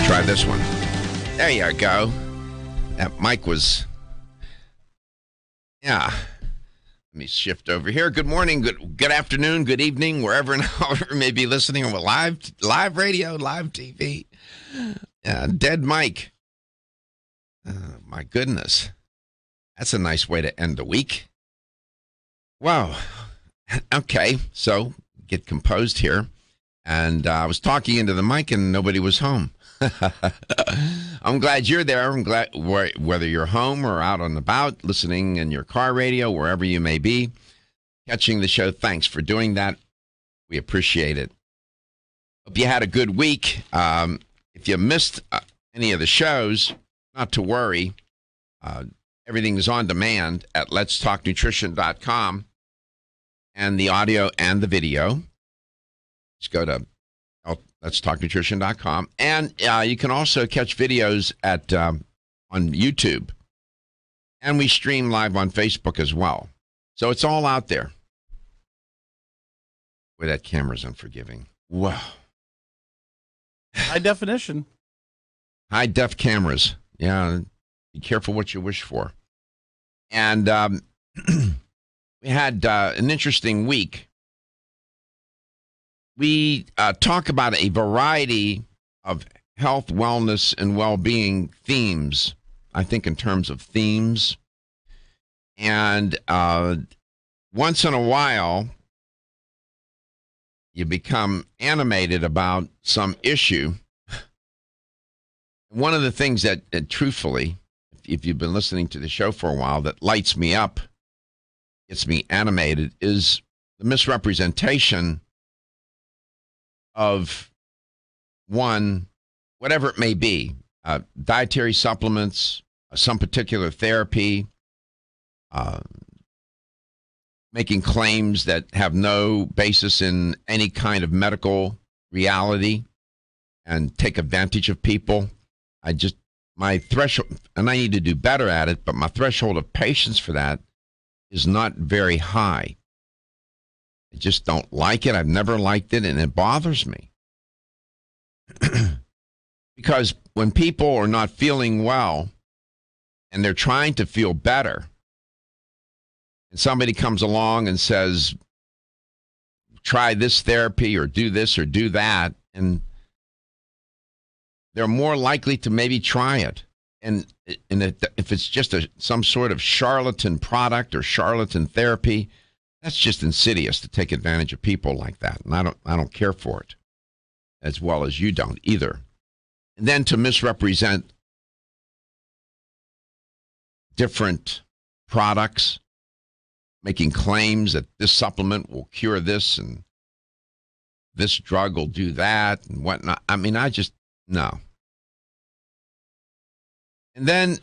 Try this one. There you go. That mic was... Yeah. Let me shift over here. Good morning, good afternoon, good evening, wherever and however you may be listening on live radio, live TV. Dead mic. My goodness. That's a nice way to end the week. Wow. Okay, so get composed here. And I was talking into the mic and nobody was home. I'm glad you're there. I'm glad whether you're home or out and about, listening in your car radio, wherever you may be, catching the show. Thanks for doing that. We appreciate it. Hope you had a good week. If you missed any of the shows, not to worry. Everything is on demand at letstalknutrition.com, and the audio and the video. Just go to letstalknutrition.com, and you can also catch videos at on YouTube, and we stream live on Facebook as well. So it's all out there. Boy, that camera's unforgiving. Wow. High definition. High def cameras. Yeah, be careful what you wish for. And we had an interesting week. We talk about a variety of health, wellness, and well-being themes, I think in terms of themes. And once in a while, you become animated about some issue. One of the things that truthfully, if you've been listening to the show for a while, that lights me up, gets me animated, is the misrepresentation of one, whatever it may be, dietary supplements, some particular therapy, making claims that have no basis in any kind of medical reality and take advantage of people. My threshold, and I need to do better at it, but my threshold of patience for that is not very high. I just don't like it. I've never liked it, and it bothers me. Because when people are not feeling well and they're trying to feel better, and somebody comes along and says, try this therapy or do this or do that, and they're more likely to maybe try it. And if it's just some sort of charlatan product or charlatan therapy, that's just insidious to take advantage of people like that. And I don't care for it, as well as you don't either. And then to misrepresent different products, making claims that this supplement will cure this and this drug will do that and whatnot. I mean, no. And then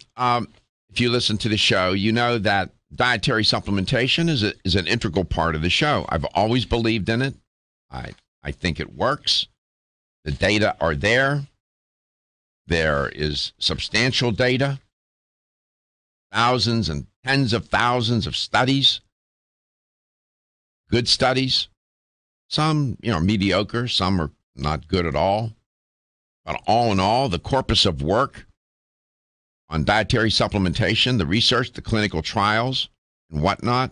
if you listen to the show, you know that dietary supplementation is an integral part of the show. I've always believed in it. I think it works. The data are there. There is substantial data, thousands and tens of thousands of studies, good studies. Some, mediocre. Some are not good at all. But all in all, the corpus of work on dietary supplementation, the research, the clinical trials, and whatnot,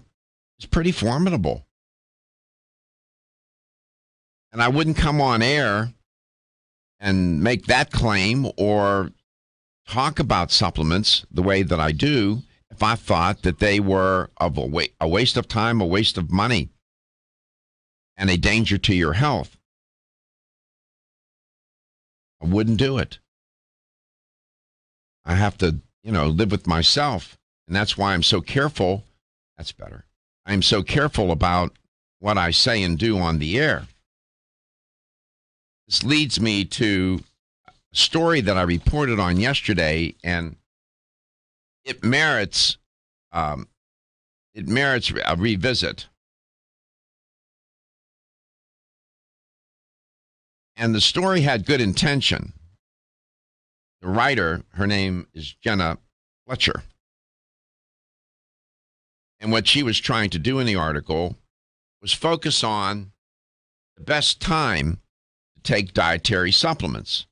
is pretty formidable. And I wouldn't come on air and make that claim or talk about supplements the way that I do if I thought that they were of a waste of time, a waste of money, and a danger to your health. I wouldn't do it. I have to, live with myself. And that's why I'm so careful. That's better. I'm so careful about what I say and do on the air. This leads me to a story that I reported on yesterday, and it merits a revisit. And the story had good intention. The writer, her name is Jenna Fletcher. And what she was trying to do in the article was focus on the best time to take dietary supplements.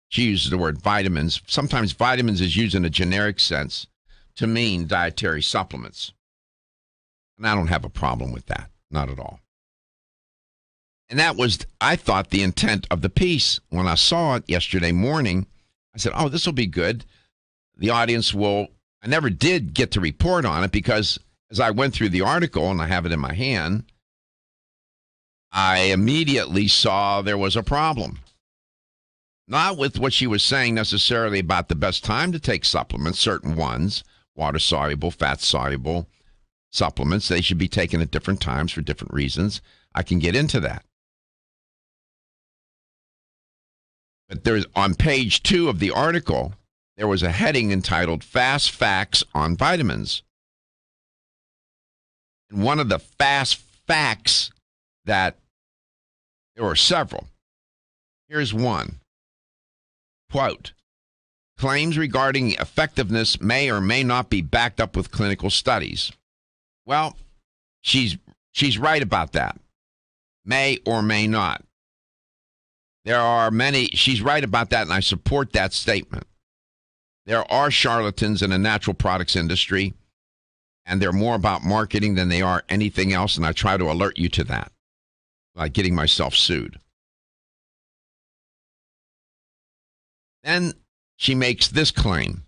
She uses the word vitamins. Sometimes vitamins is used in a generic sense to mean dietary supplements. And I don't have a problem with that. Not at all. And that was, I thought, the intent of the piece. When I saw it yesterday morning, I said, oh, this will be good. The audience will. I never did get to report on it because as I went through the article, and I have it in my hand, I immediately saw there was a problem. Not with what she was saying necessarily about the best time to take supplements, certain ones, water-soluble, fat-soluble supplements. They should be taken at different times for different reasons. I can get into that. But there's, on page 2 of the article, there was a heading entitled Fast Facts on Vitamins. And one of the fast facts that there were several. Here's one. Quote, claims regarding effectiveness may or may not be backed up with clinical studies. Well, she's right about that. May or may not. There are many, she's right about that, and I support that statement. There are charlatans in the natural products industry, and they're more about marketing than they are anything else, and I try to alert you to that, like getting myself sued. Then she makes this claim.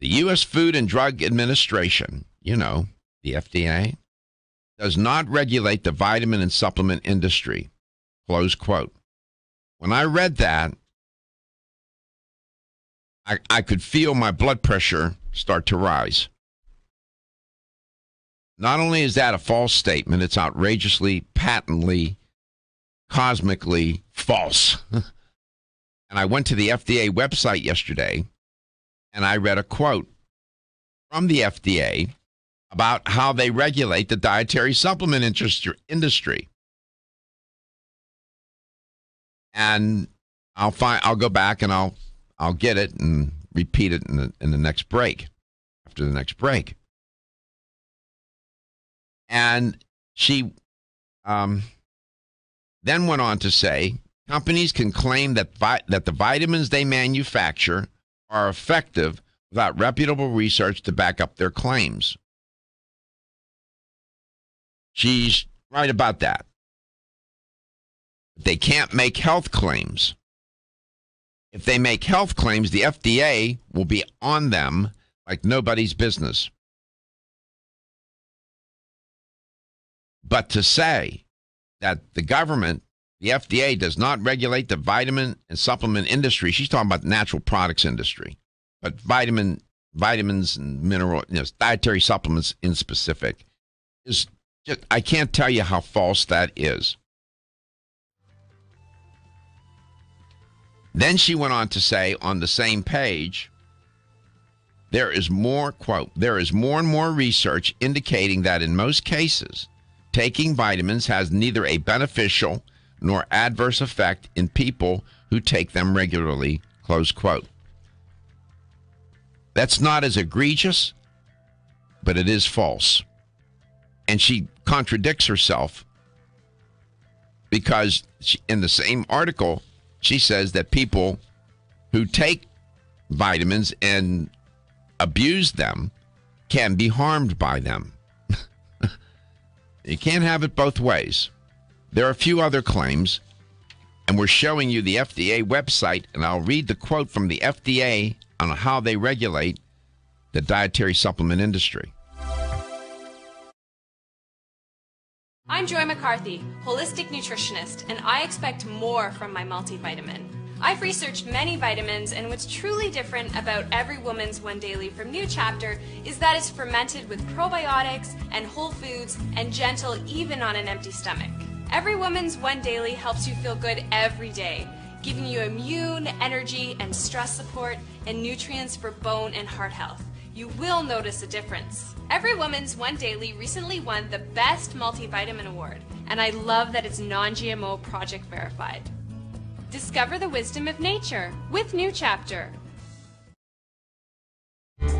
The U.S. Food and Drug Administration, you know, the FDA, does not regulate the vitamin and supplement industry, close quote. When I read that, I could feel my blood pressure start to rise. Not only is that a false statement, it's outrageously, patently, cosmically false. And I went to the FDA website yesterday, and I read a quote from the FDA about how they regulate the dietary supplement industry. And I'll go back and I'll get it and repeat it in the next break, after the next break. And she then went on to say, companies can claim that the vitamins they manufacture are effective without reputable research to back up their claims. She's right about that. They can't make health claims. If they make health claims, the FDA will be on them like nobody's business. But to say that the government, the FDA, does not regulate the vitamin and supplement industry, she's talking about the natural products industry, but vitamins and mineral, dietary supplements in specific, is just, I can't tell you how false that is. Then she went on to say on the same page, there is more, quote, there is more and more research indicating that in most cases, taking vitamins has neither a beneficial nor adverse effect in people who take them regularly, close quote. That's not as egregious, but it is false. And she contradicts herself because in the same article, she says that people who take vitamins and abuse them can be harmed by them. You can't have it both ways. There are a few other claims, and we're showing you the FDA website, and I'll read the quote from the FDA on how they regulate the dietary supplement industry. I'm Joy McCarthy, holistic nutritionist, and I expect more from my multivitamin. I've researched many vitamins, and what's truly different about Every Woman's One Daily from New Chapter is that it's fermented with probiotics and whole foods and gentle even on an empty stomach. Every Woman's One Daily helps you feel good every day, giving you immune, energy, and stress support, and nutrients for bone and heart health. You will notice a difference. Every Woman's One Daily recently won the Best Multivitamin Award, and I love that it's non-GMO project verified. Discover the wisdom of nature with New Chapter.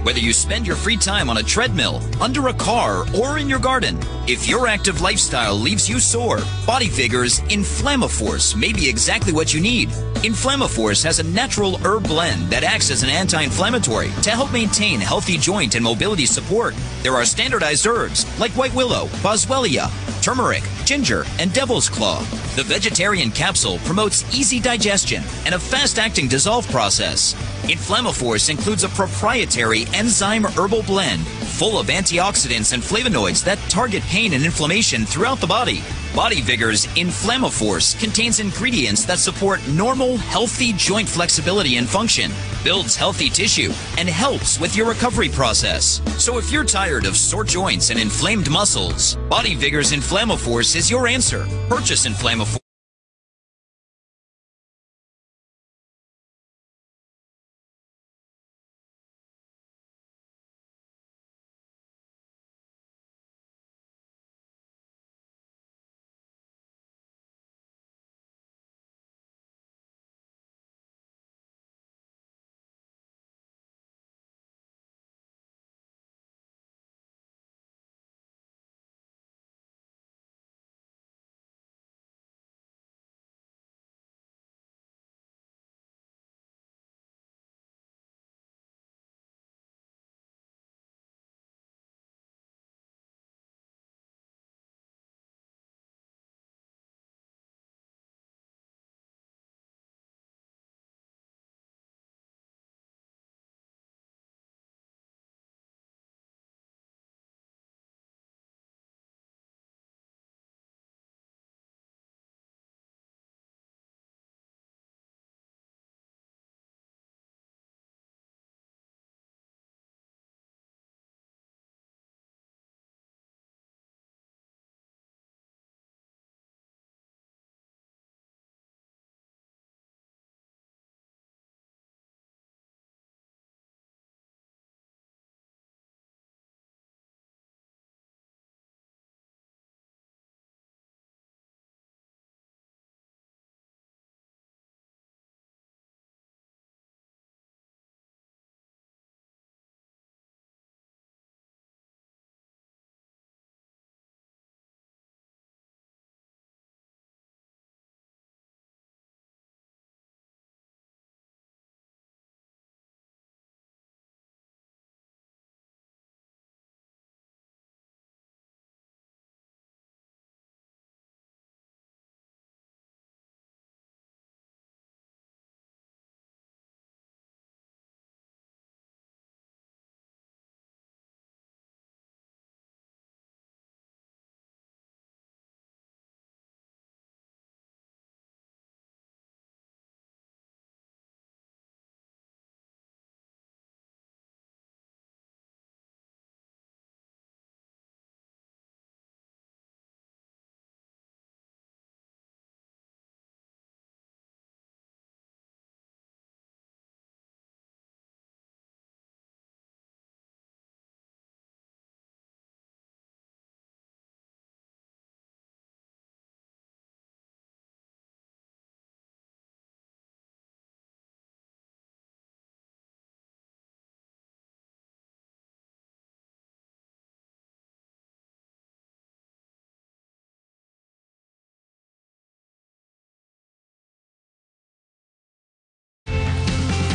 Whether you spend your free time on a treadmill, under a car, or in your garden, if your active lifestyle leaves you sore, Body Vigor's Inflammaforce may be exactly what you need. Inflammaforce has a natural herb blend that acts as an anti-inflammatory to help maintain healthy joint and mobility support. There are standardized herbs like white willow, boswellia, turmeric, ginger, and devil's claw. The vegetarian capsule promotes easy digestion and a fast-acting dissolve process. Inflammaforce includes a proprietary enzyme herbal blend full of antioxidants and flavonoids that target pain and inflammation throughout the body. Body Vigor's Inflammaforce contains ingredients that support normal, healthy joint flexibility and function, builds healthy tissue, and helps with your recovery process. So if you're tired of sore joints and inflamed muscles, Body Vigor's Inflammaforce is your answer. Purchase Inflammaforce.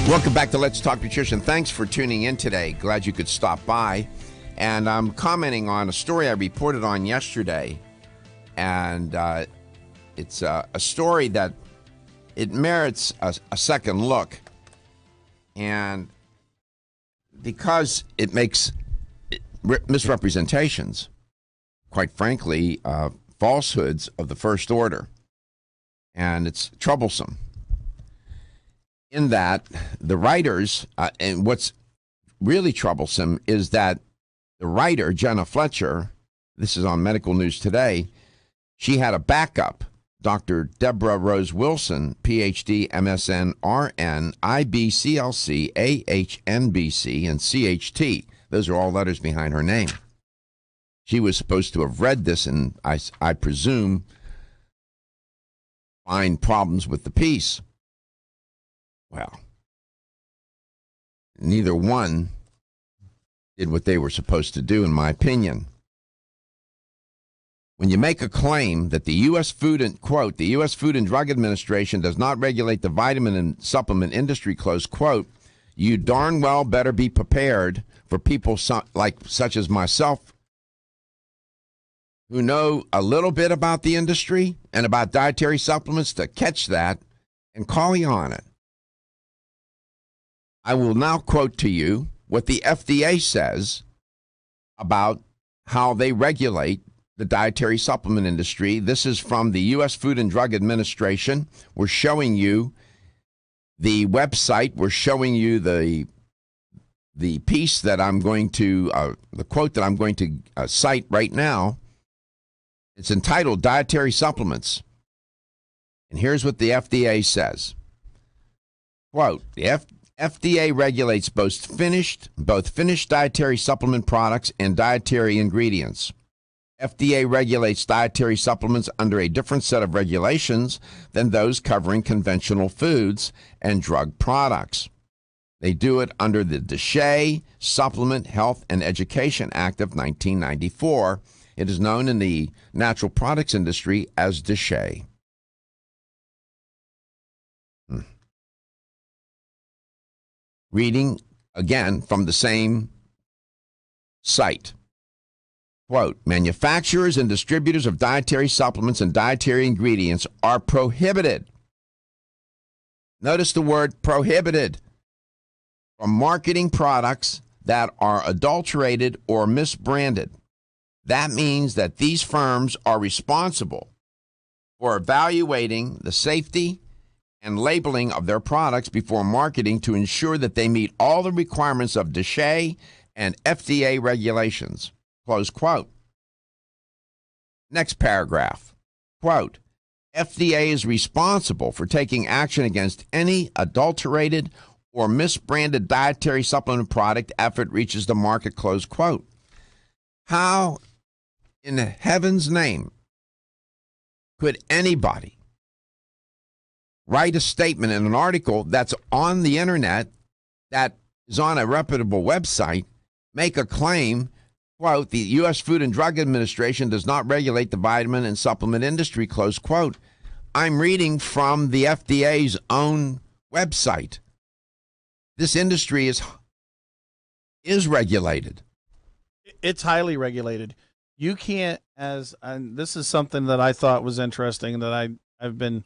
Welcome back to Let's Talk Nutrition. Thanks for tuning in today. Glad you could stop by. And I'm commenting on a story I reported on yesterday. And it's a story that it merits a second look. And because it makes misrepresentations, quite frankly, falsehoods of the first order. And it's troublesome. In that the writers, and what's really troublesome is that the writer, Jenna Fletcher, this is on Medical News Today, she had a backup, Dr. Deborah Rose Wilson, PhD, MSN, RN, IBCLC, AHNBC, and CHT. Those are all letters behind her name. She was supposed to have read this and, I presume, find problems with the piece. Well, neither one did what they were supposed to do, in my opinion. When you make a claim that the U.S. Food and Drug Administration does not regulate the vitamin and supplement industry, close quote, you darn well better be prepared for people such as myself who know a little bit about the industry and about dietary supplements to catch that and call you on it. I will now quote to you what the FDA says about how they regulate the dietary supplement industry. This is from the U.S. Food and Drug Administration. We're showing you the website. We're showing you the piece that I'm going to, the quote that I'm going to cite right now. It's entitled Dietary Supplements. And here's what the FDA says. Quote, the FDA regulates both finished dietary supplement products and dietary ingredients. FDA regulates dietary supplements under a different set of regulations than those covering conventional foods and drug products. They do it under the DSHEA Supplement Health and Education Act of 1994. It is known in the natural products industry as DSHEA. Reading again from the same site. Quote, manufacturers and distributors of dietary supplements and dietary ingredients are prohibited. Notice the word prohibited from marketing products that are adulterated or misbranded. That means that these firms are responsible for evaluating the safety and labeling of their products before marketing to ensure that they meet all the requirements of DSHEA and FDA regulations. Close quote. Next paragraph. Quote, FDA is responsible for taking action against any adulterated or misbranded dietary supplement product after it reaches the market. Close quote. How in heaven's name could anybody write a statement in an article that's on the internet, that is on a reputable website, make a claim, quote, the U.S. Food and Drug Administration does not regulate the vitamin and supplement industry, close quote. I'm reading from the FDA's own website. This industry is regulated. It's highly regulated. You can't, and this is something that I thought was interesting that I've been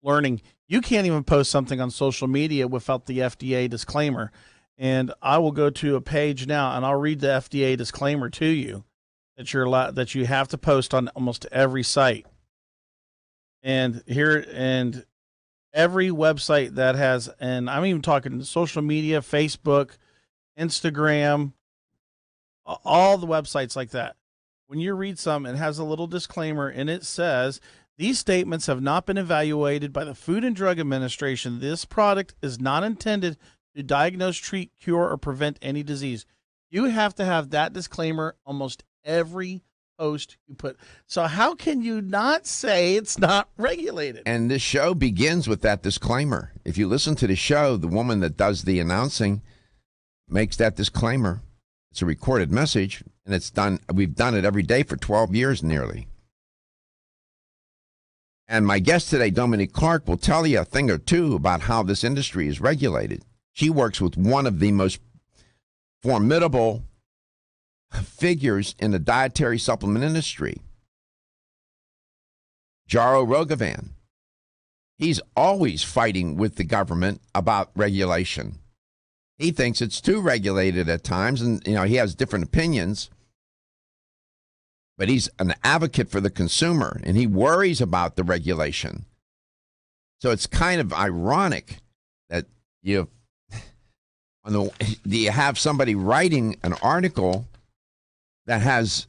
learning. You can't even post something on social media without the FDA disclaimer. And I will go to a page now and I'll read the FDA disclaimer to you that you have to post on almost every site. And every website that has, and I'm even talking social media, Facebook, Instagram, all the websites like that. When you read some, it has a little disclaimer and it says, these statements have not been evaluated by the Food and Drug Administration. This product is not intended to diagnose, treat, cure, or prevent any disease. You have to have that disclaimer almost every post you put. So how can you not say it's not regulated? And this show begins with that disclaimer. If you listen to the show, the woman that does the announcing makes that disclaimer. It's a recorded message, and it's done. We've done it every day for 12 years nearly. And my guest today, Dominique Clark, will tell you a thing or two about how this industry is regulated. She works with one of the most formidable figures in the dietary supplement industry, Jaro Rogavan. He's always fighting with the government about regulation. He thinks it's too regulated at times, and he has different opinions. But he's an advocate for the consumer, and he worries about the regulation. So it's kind of ironic that you have somebody writing an article that has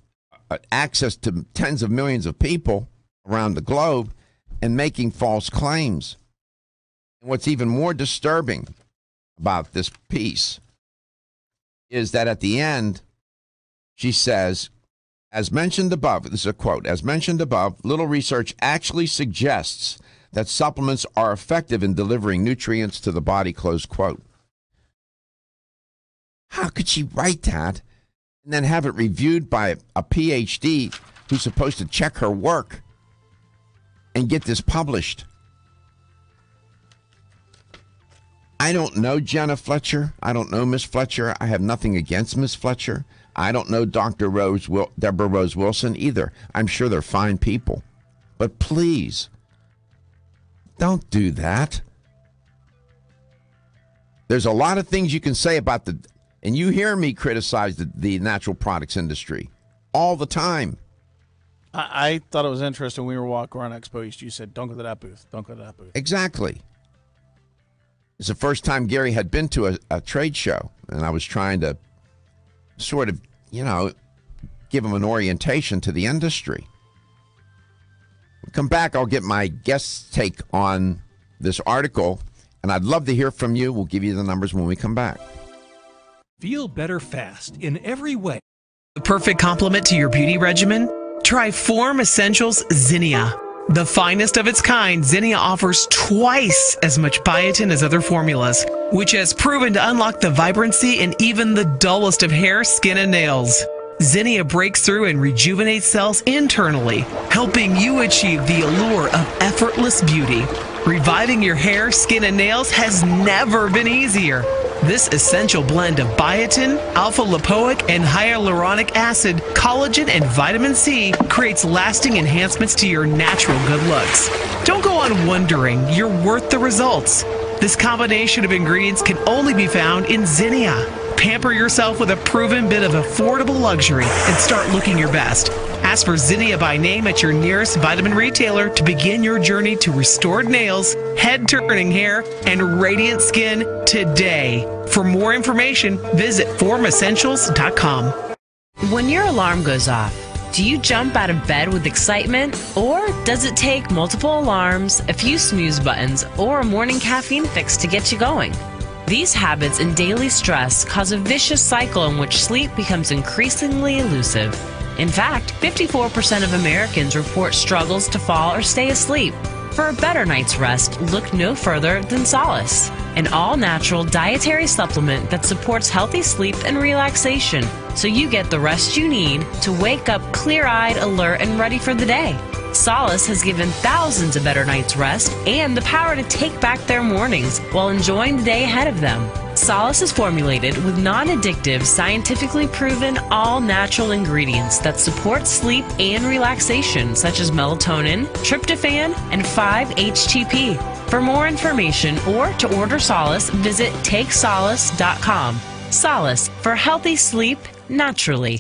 access to tens of millions of people around the globe and making false claims. And what's even more disturbing about this piece is that at the end, she says, as mentioned above, this is a quote, as mentioned above, little research actually suggests that supplements are effective in delivering nutrients to the body, close quote. How could she write that and then have it reviewed by a PhD who's supposed to check her work and get this published. I don't know Jenna Fletcher. I don't know Miss Fletcher. I have nothing against Miss Fletcher. I don't know Deborah Rose Wilson either. I'm sure they're fine people. But please, don't do that. There's a lot of things you can say about and you hear me criticize the natural products industry all the time. I thought it was interesting. When we were walking around Expo East, you said, don't go to that booth. Don't go to that booth. Exactly. It's the first time Gary had been to a trade show, and I was trying to sort of, give him an orientation to the industry. We'll come back, I'll get my guest's take on this article, and I'd love to hear from you. We'll give you the numbers when we come back. Feel better fast in every way. The perfect complement to your beauty regimen? Try Form Essentials Zinnia. The finest of its kind, Zinnia offers twice as much biotin as other formulas, which has proven to unlock the vibrancy in even the dullest of hair, skin, and nails. Zinnia breaks through and rejuvenates cells internally, helping you achieve the allure of effortless beauty. Reviving your hair, skin, and nails has never been easier. This essential blend of biotin, alpha-lipoic, and hyaluronic acid, collagen, and vitamin C creates lasting enhancements to your natural good looks. Don't go on wondering. You're worth the results. This combination of ingredients can only be found in Zinnia. Pamper yourself with a proven bit of affordable luxury and start looking your best. Ask for Zinnia by name at your nearest vitamin retailer to begin your journey to restored nails, head-turning hair, and radiant skin today. For more information, visit formessentials.com. When your alarm goes off, do you jump out of bed with excitement? Or does it take multiple alarms, a few snooze buttons, or a morning caffeine fix to get you going? These habits and daily stress cause a vicious cycle in which sleep becomes increasingly elusive. In fact, 54% of Americans report struggles to fall or stay asleep. For a better night's rest, look no further than Solace, an all-natural dietary supplement that supports healthy sleep and relaxation, so you get the rest you need to wake up clear-eyed, alert, and ready for the day. Solace has given thousands a better night's rest and the power to take back their mornings while enjoying the day ahead of them. Solace is formulated with non-addictive, scientifically proven, all-natural ingredients that support sleep and relaxation, such as melatonin, tryptophan, and 5-HTP. For more information or to order Solace, visit TakeSolace.com. Solace, for healthy sleep naturally.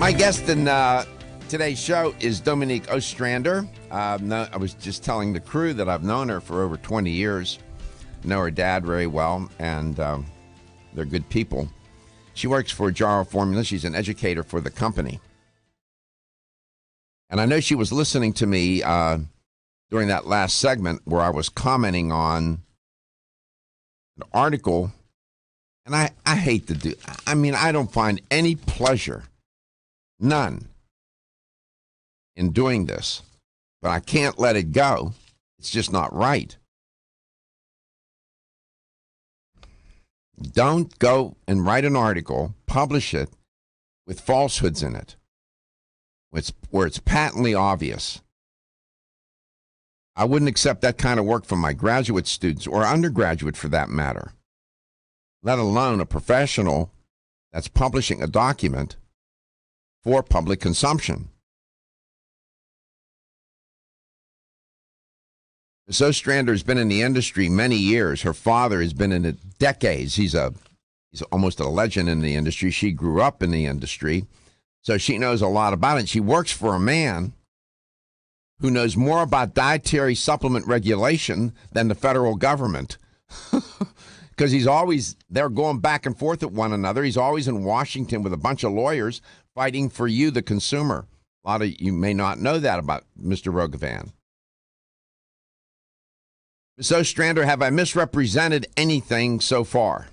My guest in today's show is Dominique Ostrander. I was just telling the crew that I've known her for over 20 years. Know her dad very well, and they're good people. She works for Jarrow Formula. She's an educator for the company. And I know she was listening to me during that last segment where I was commenting on an article. And I hate to do, I mean, I don't find any pleasure, none, in doing this. But I can't let it go. It's just not right. Don't go and write an article, publish it with falsehoods in it, where it's patently obvious. I wouldn't accept that kind of work from my graduate students or undergraduate for that matter, let alone a professional that's publishing a document for public consumption. Ms. Ostrander has been in the industry many years. Her father has been in it decades. He's almost a legend in the industry. She grew up in the industry, so she knows a lot about it. She works for a man who knows more about dietary supplement regulation than the federal government, because they're going back and forth at one another. He's always in Washington with a bunch of lawyers fighting for you, the consumer. A lot of you may not know that about Mr. Rogovan. Ms. Ostrander, have I misrepresented anything so far?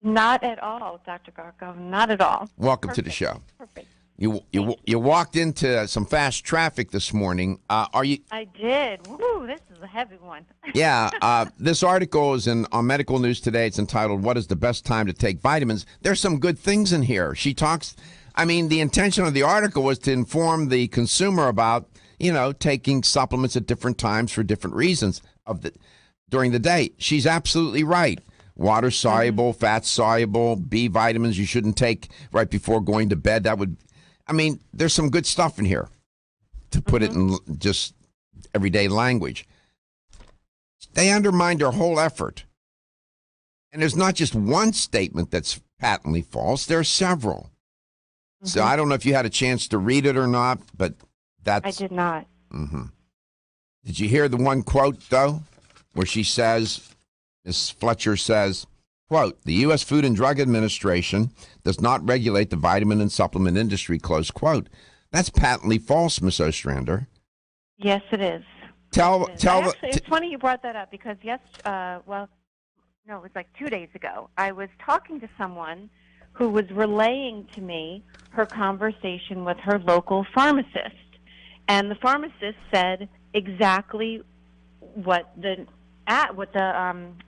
Not at all, Dr. Garko. Not at all. Welcome to the show. Perfect. You walked into some fast traffic this morning. Are you? I did. Woo, this is a heavy one. Yeah. This article is on Medical News Today. It's entitled, "What is the best time to take vitamins?" There's some good things in here. She talks, the intention of the article was to inform the consumer about, taking supplements at different times for different reasons during the day. She's absolutely right. Water soluble, fat soluble, B vitamins you shouldn't take right before going to bed. There's some good stuff in here, to put it in just everyday language. They undermined her whole effort. And there's not just one statement that's patently false. There are several. So I don't know if you had a chance to read it or not, but I did not. Did you hear the one quote, though, where she says, Ms. Fletcher says, quote, "The U.S. Food and Drug Administration does not regulate the vitamin and supplement industry," close quote. That's patently false, Ms. Ostrander. Yes, it is. It's funny you brought that up, because it was like 2 days ago. I was talking to someone who was relaying to me her conversation with her local pharmacist. And the pharmacist said exactly what the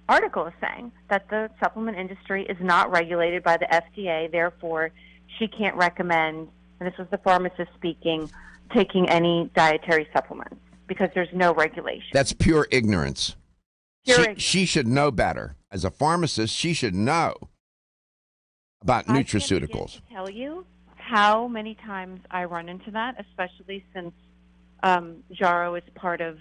article is saying, that the supplement industry is not regulated by the FDA, therefore she can't recommend, and this was the pharmacist speaking, taking any dietary supplements because there's no regulation. That's pure ignorance. She should know better. As a pharmacist, she should know about nutraceuticals. I can't begin to tell you how many times I run into that, especially since Jarrow is part of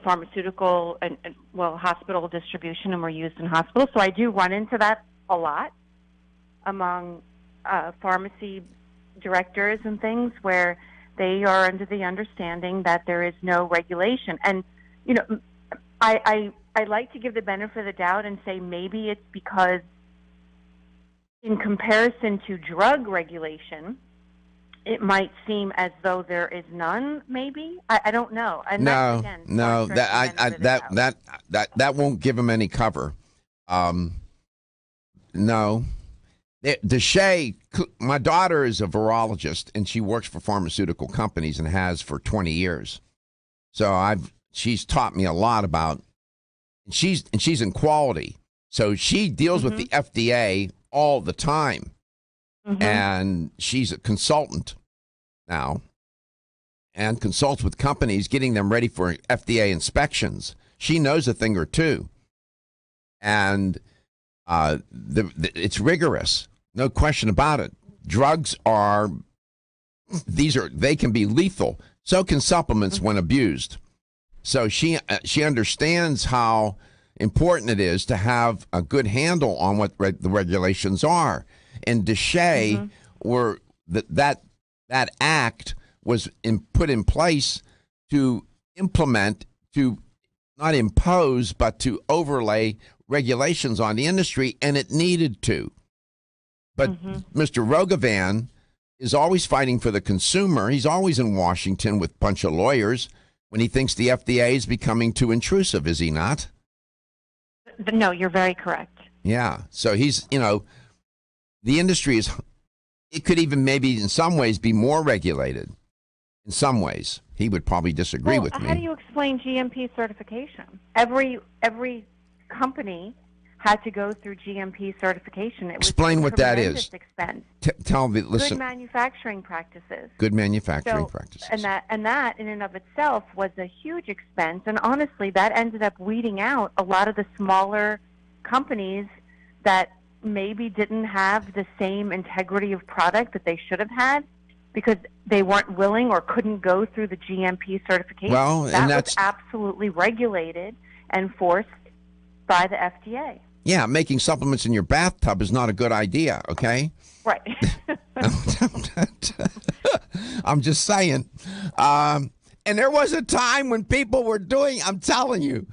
pharmaceutical and hospital distribution, and we're used in hospitals. So I do run into that a lot among pharmacy directors and things, where they are under the understanding that there is no regulation. And, I like to give the benefit of the doubt and say maybe it's because in comparison to drug regulation, it might seem as though there is none. Maybe I don't know. And that won't give them any cover. No, Deshay. My daughter is a virologist, and she works for pharmaceutical companies and has for 20 years. So she's taught me a lot about. She's in quality, so she deals with the FDA all the time. And she's a consultant now and consults with companies getting them ready for FDA inspections. She knows a thing or two. And it's rigorous, no question about it. Drugs they can be lethal. So can supplements when abused. So she understands how important it is to have a good handle on what the regulations are. And Deshay, that act was put in place to implement, to not impose, but to overlay regulations on the industry, and it needed to. But Mr. Rogovan is always fighting for the consumer. He's always in Washington with a bunch of lawyers when he thinks the FDA is becoming too intrusive, is he not? No, you're very correct. Yeah. So he's, the industry it could even maybe in some ways be more regulated. In some ways. He would probably disagree with me. How do you explain GMP certification? Every company had to go through GMP certification. It Explain was what that is. Expense. Tell me, listen. Good manufacturing practices. Good manufacturing practices. And that in and of itself was a huge expense. And honestly, that ended up weeding out a lot of the smaller companies that maybe didn't have the same integrity of product that they should have had because they weren't willing or couldn't go through the GMP certification. Well, that was absolutely regulated and forced by the FDA. Yeah, making supplements in your bathtub is not a good idea, okay? Right. I'm just saying. And there was a time when people were doing, I'm telling you,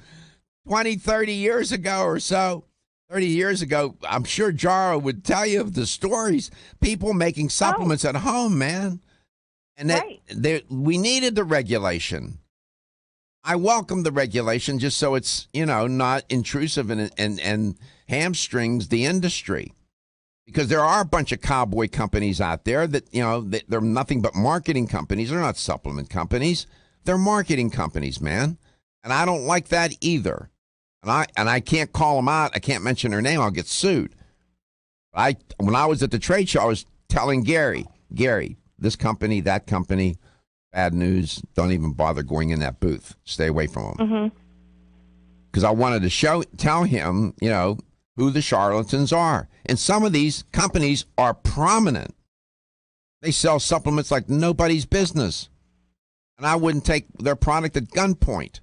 20, 30 years ago or so, 30 years ago, I'm sure Jaro would tell you of the stories, people making supplements at home, man. And we needed the regulation. I welcome the regulation just so it's, not intrusive and hamstrings the industry. Because there are a bunch of cowboy companies out there that, they're nothing but marketing companies. They're not supplement companies. They're marketing companies, man. And I don't like that either. And I can't call them out. I can't mention their name. I'll get sued. When I was at the trade show, I was telling Gary, this company, that company, bad news. Don't even bother going in that booth. Stay away from them. Because I wanted to tell him, who the charlatans are. And some of these companies are prominent. They sell supplements like nobody's business. And I wouldn't take their product at gunpoint.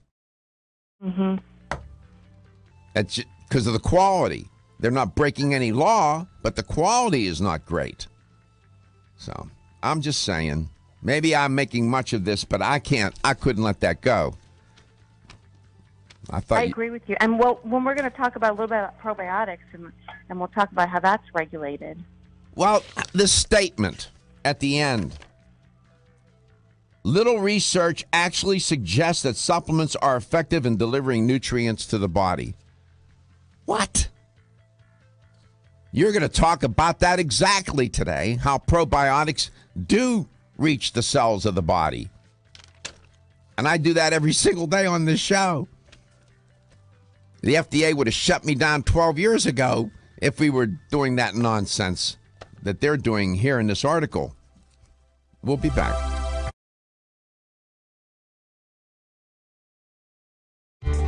That's because of the quality. They're not breaking any law, but the quality is not great. So I'm just saying, maybe I'm making much of this, but I couldn't let that go. I agree with you. And when we're going to talk about a little bit about probiotics, and we'll talk about how that's regulated. Well, this statement at the end. Little research actually suggests that supplements are effective in delivering nutrients to the body. What? You're going to talk about that exactly today, how probiotics do reach the cells of the body. And I do that every single day on this show. The FDA would have shut me down 12 years ago if we were doing that nonsense that they're doing here in this article. We'll be back.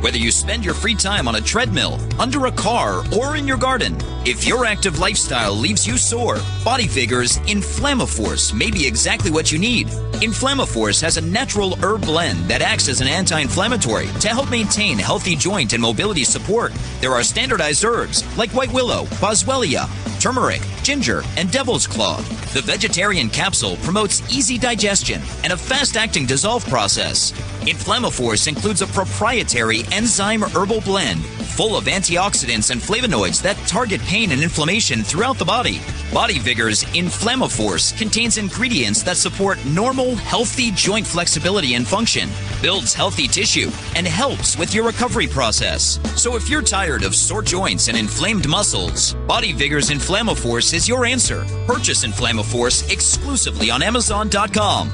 Whether you spend your free time on a treadmill, under a car, or in your garden, if your active lifestyle leaves you sore, Body Vigor's Inflammaforce may be exactly what you need. Inflammaforce has a natural herb blend that acts as an anti-inflammatory to help maintain healthy joint and mobility support. There are standardized herbs like white willow, boswellia, turmeric, ginger, and devil's claw. The vegetarian capsule promotes easy digestion and a fast-acting dissolve process. Inflammaforce includes a proprietary enzyme herbal blend full of antioxidants and flavonoids that target pain and inflammation throughout the body. Body Vigor's Inflammaforce contains ingredients that support normal, healthy joint flexibility and function, builds healthy tissue, and helps with your recovery process. So if you're tired of sore joints and inflamed muscles, Body Vigor's Inflammaforce is your answer. Purchase Inflammaforce exclusively on Amazon.com.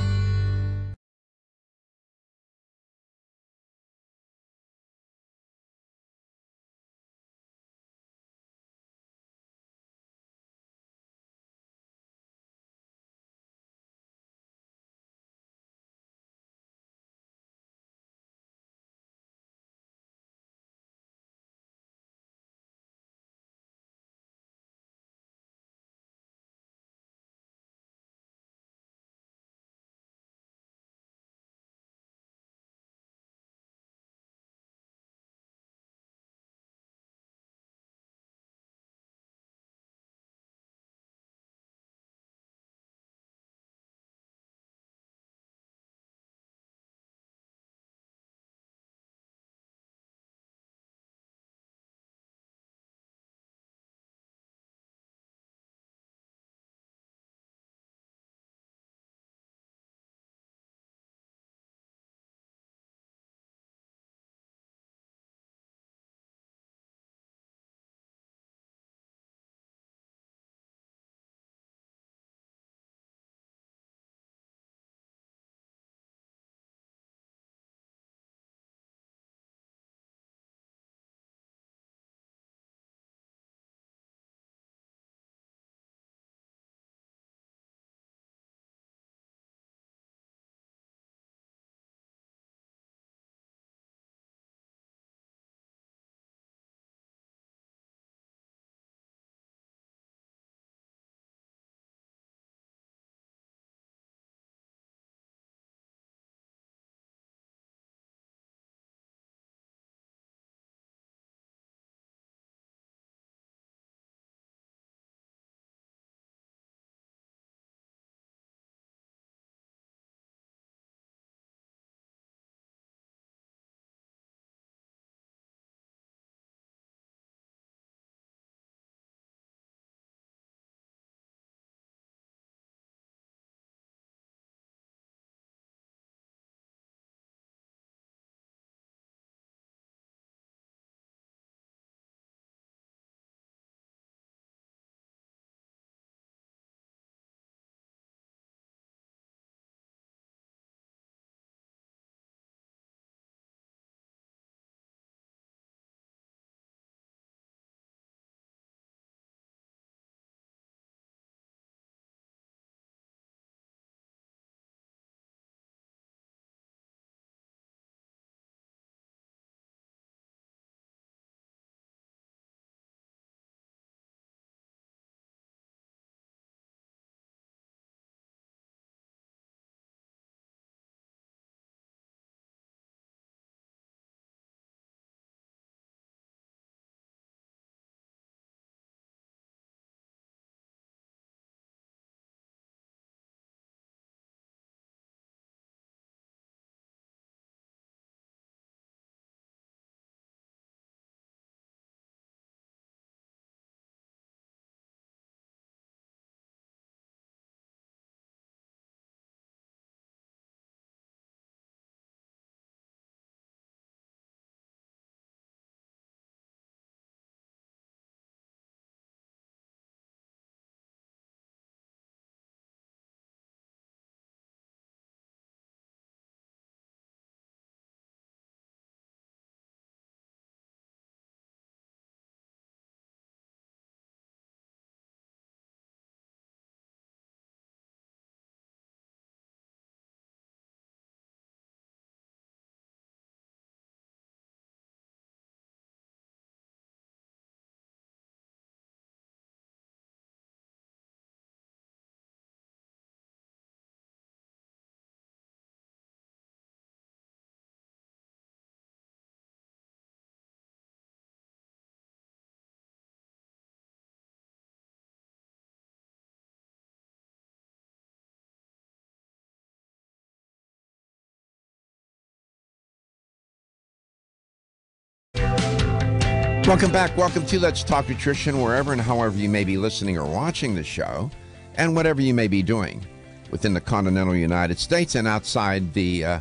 Welcome back. Welcome to Let's Talk Nutrition, wherever and however you may be listening or watching the show, and whatever you may be doing within the continental United States and outside the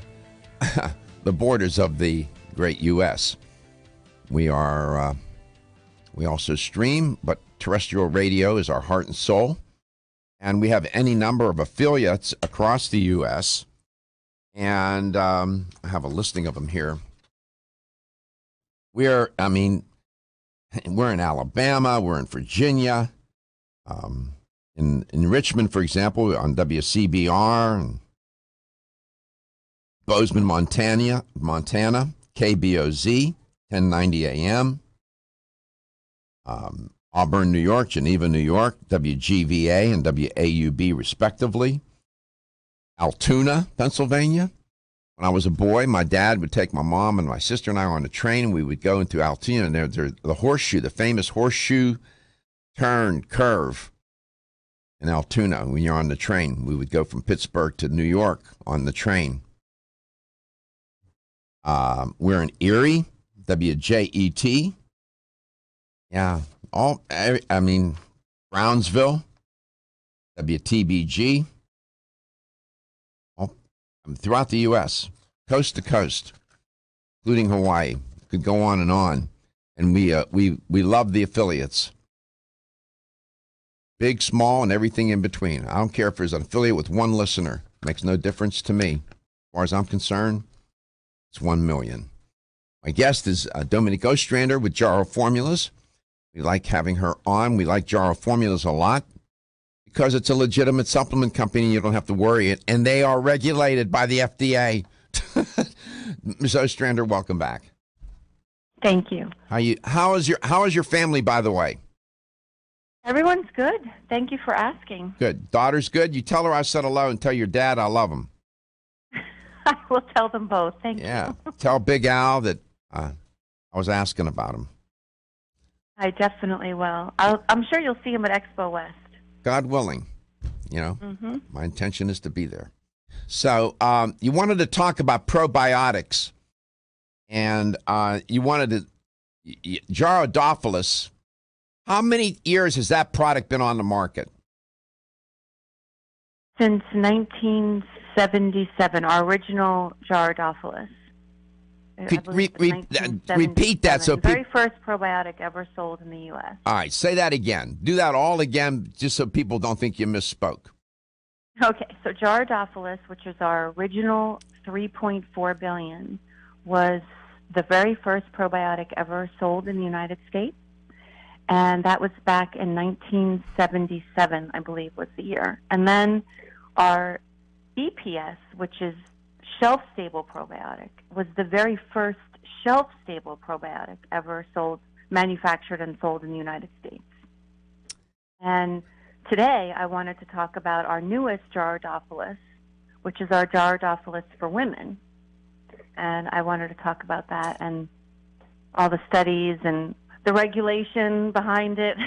the borders of the great U.S. We are we also stream, but terrestrial radio is our heart and soul, and we have any number of affiliates across the U.S. And I have a listing of them here. We're in Alabama, we're in Virginia, in Richmond, for example, on WCBR, and Bozeman, Montana, KBOZ, 1090 AM, Auburn, New York, Geneva, New York, WGVA and WAUB, respectively, Altoona, Pennsylvania. When I was a boy, my dad would take my mom and my sister and I on a train. We would go into Altoona, and there's the horseshoe, the famous horseshoe turn curve in Altoona. When you're on the train, we would go from Pittsburgh to New York on the train. We're in Erie, WJET. Yeah, Brownsville, WTBG. Throughout the U.S., coast to coast, including Hawaii. Could go on, and we love the affiliates, big, small, and everything in between. I don't care if there's an affiliate with one listener; makes no difference to me. As far as I'm concerned, it's 1 million. My guest is Dominique Ostrander with Jarrow Formulas. We like having her on. We like Jarrow Formulas a lot, because it's a legitimate supplement company. You don't have to worry it, and they are regulated by the FDA. Ms. Ostrander, welcome back. Thank you. How is your family, by the way? Everyone's good. Thank you for asking. Good. Daughter's good. You tell her I said hello, and tell your dad I love him. I will tell them both. Thank you. Yeah. Tell Big Al that I was asking about him. I definitely will. I'm sure you'll see him at Expo West. God willing, my intention is to be there. So you wanted to talk about probiotics, and you wanted to, Jarrow. How many years has that product been on the market? Since 1977, our original Jarrow. Repeat that. So the very first probiotic ever sold in the U.S. All right, say that again. Do that all again, just so people don't think you misspoke. Okay, so Jarrow, which is our original 3.4 billion, was the very first probiotic ever sold in the United States, and that was back in 1977, I believe was the year. And then our EPS, which is shelf-stable probiotic, was the very first shelf-stable probiotic ever manufactured and sold in the United States. And today I wanted to talk about our newest Jarrow, which is our Jarrow for women. And I wanted to talk about that and all the studies and the regulation behind it.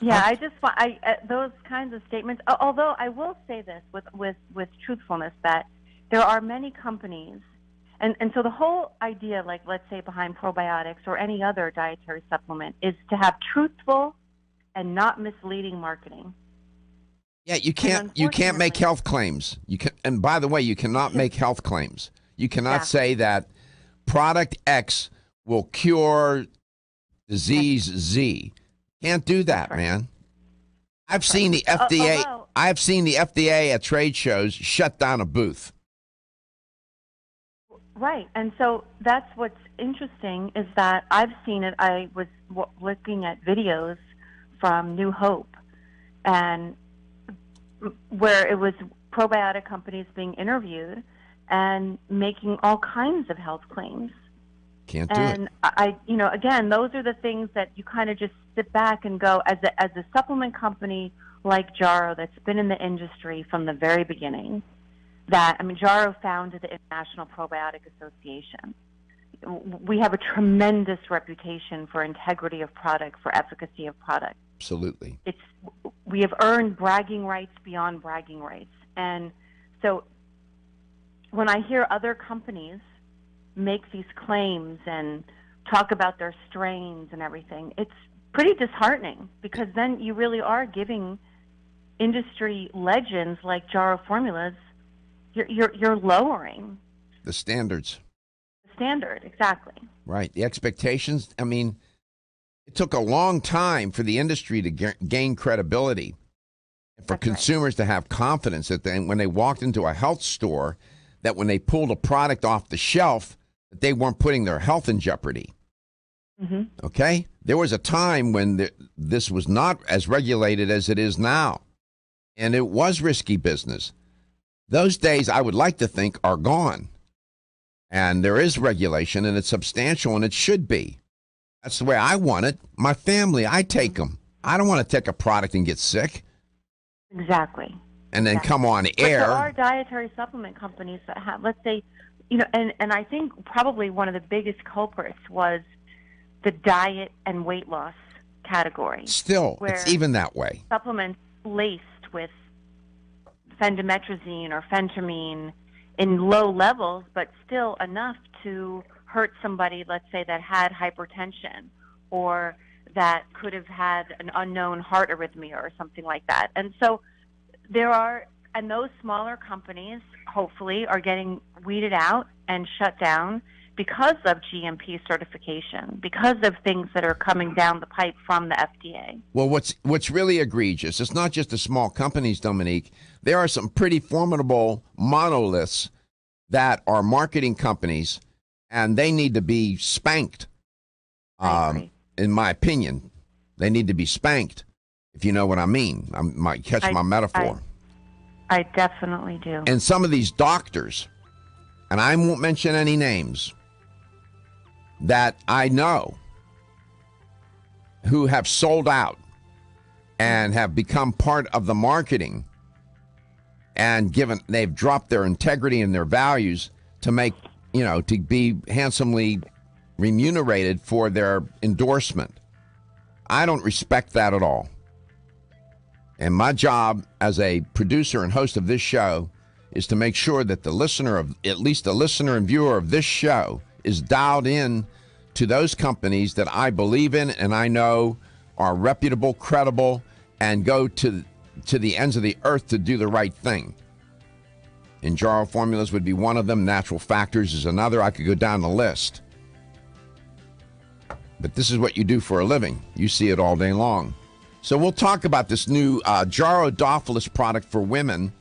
Yeah, I just those kinds of statements. Although I will say this with truthfulness, that there are many companies, and so the whole idea, like let's say behind probiotics or any other dietary supplement, is to have truthful and not misleading marketing. Yeah, you can't make health claims. You can, and by the way, you cannot make health claims. You cannot say that product X will cure disease Z. Can't do that, man. I've seen the FDA. I've seen the FDA at trade shows shut down a booth. Right, and so that's what's interesting is that I've seen it. I was looking at videos from New Hope, and where it was probiotic companies being interviewed and making all kinds of health claims. Can't do it. And again, those are the things that you kind of just sit back and go, as a supplement company like Jarrow that's been in the industry from the very beginning. Jarrow founded the International Probiotic Association. We have a tremendous reputation for integrity of product, for efficacy of product. Absolutely. We have earned bragging rights beyond bragging rights. And so when I hear other companies make these claims and talk about their strains and everything. It's pretty disheartening, because then you really are giving industry legends like Jarrow Formulas, you're lowering The standards. the standard. Exactly. Right. The expectations. I mean, it took a long time for the industry to gain credibility, for That's consumers to have confidence that when they walked into a health store, that when they pulled a product off the shelf, that they weren't putting their health in jeopardy. Okay? There was a time when this was not as regulated as it is now, and it was risky business. Those days, I would like to think, are gone. And there is regulation, and it's substantial, and it should be. That's the way I want it. My family, I take them. I don't want to take a product and get sick Exactly. and then come on But air. there are dietary supplement companies that have, let's say, and I think probably one of the biggest culprits was the diet and weight loss category. Still, where it's even that way. supplements laced with phendimetrazine or phentermine in low levels, but still enough to hurt somebody, let's say, that had hypertension or that could have had an unknown heart arrhythmia or something like that. And so and those smaller companies hopefully are getting weeded out and shut down because of GMP certification, because of things that are coming down the pipe from the FDA. Well, what's really egregious, it's not just the small companies, Dominique. There are some pretty formidable monoliths that are marketing companies, and they need to be spanked. I agree. In my opinion, they need to be spanked, if you know what I mean. I might catch my metaphor. I definitely do. And some of these doctors, and I won't mention any names, that I know who have sold out and have become part of the marketing, and they've dropped their integrity and their values to make, to be handsomely remunerated for their endorsement. I don't respect that at all. And my job as a producer and host of this show is to make sure that at least the listener and viewer of this show is dialed in to those companies that I believe in and I know are reputable, credible, and go to the ends of the earth to do the right thing. And Jarrow Formulas would be one of them. Natural Factors is another. I could go down the list. But this is what you do for a living. You see it all day long. So we'll talk about this new Jarrow product for women.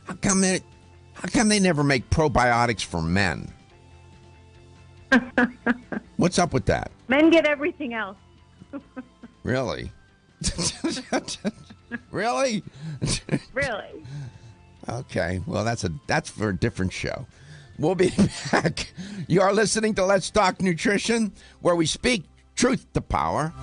How come they never make probiotics for men? What's up with that? Men get everything else. Really? Really? Really? Okay. Well, that's for a different show. We'll be back. You are listening to Let's Talk Nutrition, where we speak truth to power.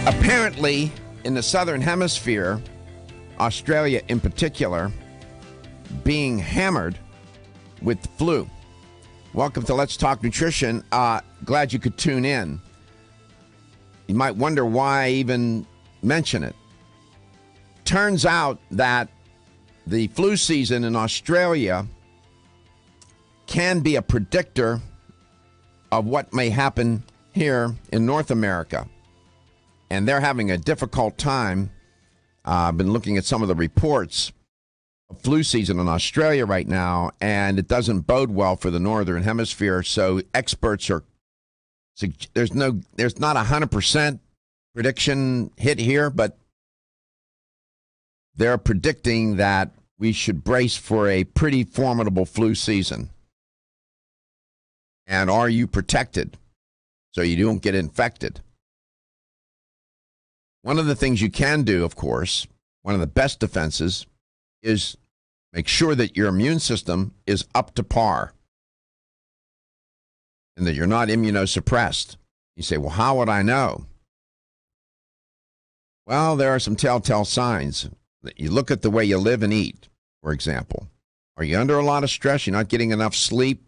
Apparently, in the southern hemisphere, Australia in particular, being hammered with the flu. Welcome to Let's Talk Nutrition. Glad you could tune in. You might wonder why I even mention it. Turns out that the flu season in Australia can be a predictor of what may happen here in North America. And they're having a difficult time. I've been looking at some of the reports of flu season in Australia right now, and it doesn't bode well for the Northern Hemisphere. So experts are, there's not 100% prediction hit here, but they're predicting that we should brace for a pretty formidable flu season. And are you protected so you don't get infected? One of the things you can do, of course, one of the best defenses is make sure that your immune system is up to par and that you're not immunosuppressed. You say, well, how would I know? Well, there are some telltale signs. You look at the way you live and eat, for example. Are you under a lot of stress? You're not getting enough sleep?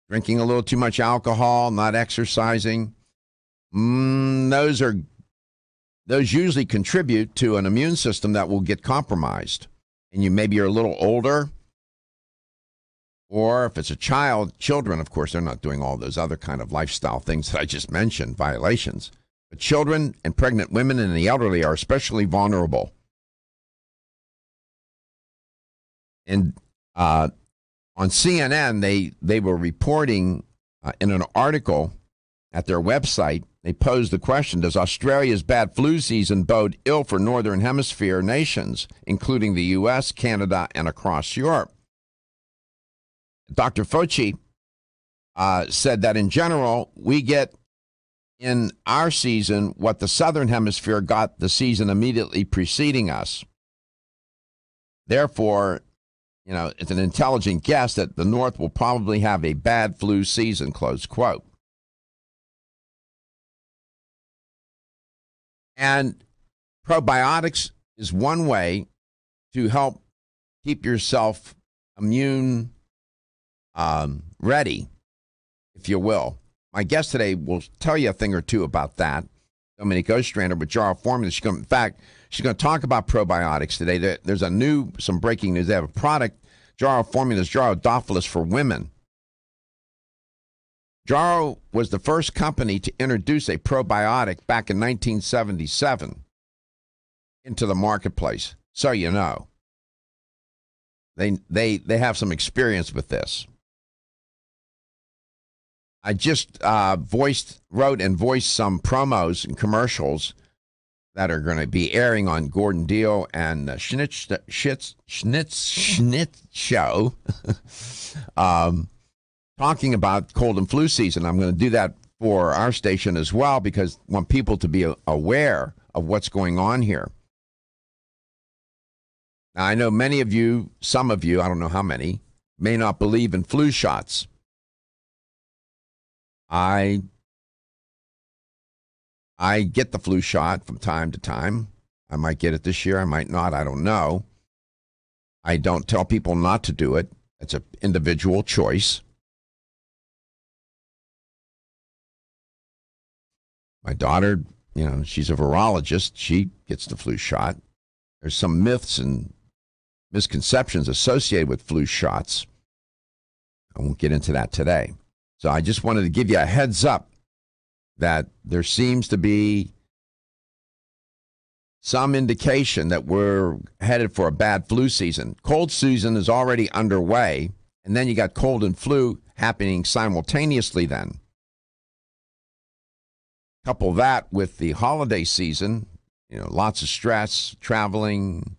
Drinking a little too much alcohol? Not exercising? Those usually contribute to an immune system that will get compromised. And maybe you're a little older. Or if it's a child, children, of course, they're not doing all those other kind of lifestyle things that I just mentioned, violations. But children and pregnant women and the elderly are especially vulnerable. And on CNN, they were reporting in an article at their website, they posed the question, does Australia's bad flu season bode ill for Northern Hemisphere nations, including the U.S., Canada, and across Europe? Dr. Fauci said that in general, we get in our season what the Southern Hemisphere got the season immediately preceding us. Therefore, it's an intelligent guess that the North will probably have a bad flu season, close quote. And probiotics is one way to help keep yourself immune ready, if you will. My guest today will tell you a thing or two about that. Dominique Ostrander with Jarrow Formula. She's going to talk about probiotics today. There's some breaking news. They have a product, Jarrow Formulas, Jarrowdophilus for women. Jarrow was the first company to introduce a probiotic back in 1977 into the marketplace. So you know. They have some experience with this. I just wrote and voiced some promos and commercials that are going to be airing on Gordon Deal and Schnitz Show, talking about cold and flu season. I'm going to do that for our station as well because I want people to be aware of what's going on here. Now, I know many of you, some of you, I don't know how many, may not believe in flu shots. I get the flu shot from time to time. I might get it this year. I might not. I don't know. I don't tell people not to do it. It's an individual choice. My daughter, she's a virologist. She gets the flu shot. There's some myths and misconceptions associated with flu shots. I won't get into that today. So I just wanted to give you a heads up that there seems to be some indication that we're headed for a bad flu season. Cold season is already underway, and then you got cold and flu happening simultaneously then. Couple that with the holiday season, lots of stress, traveling,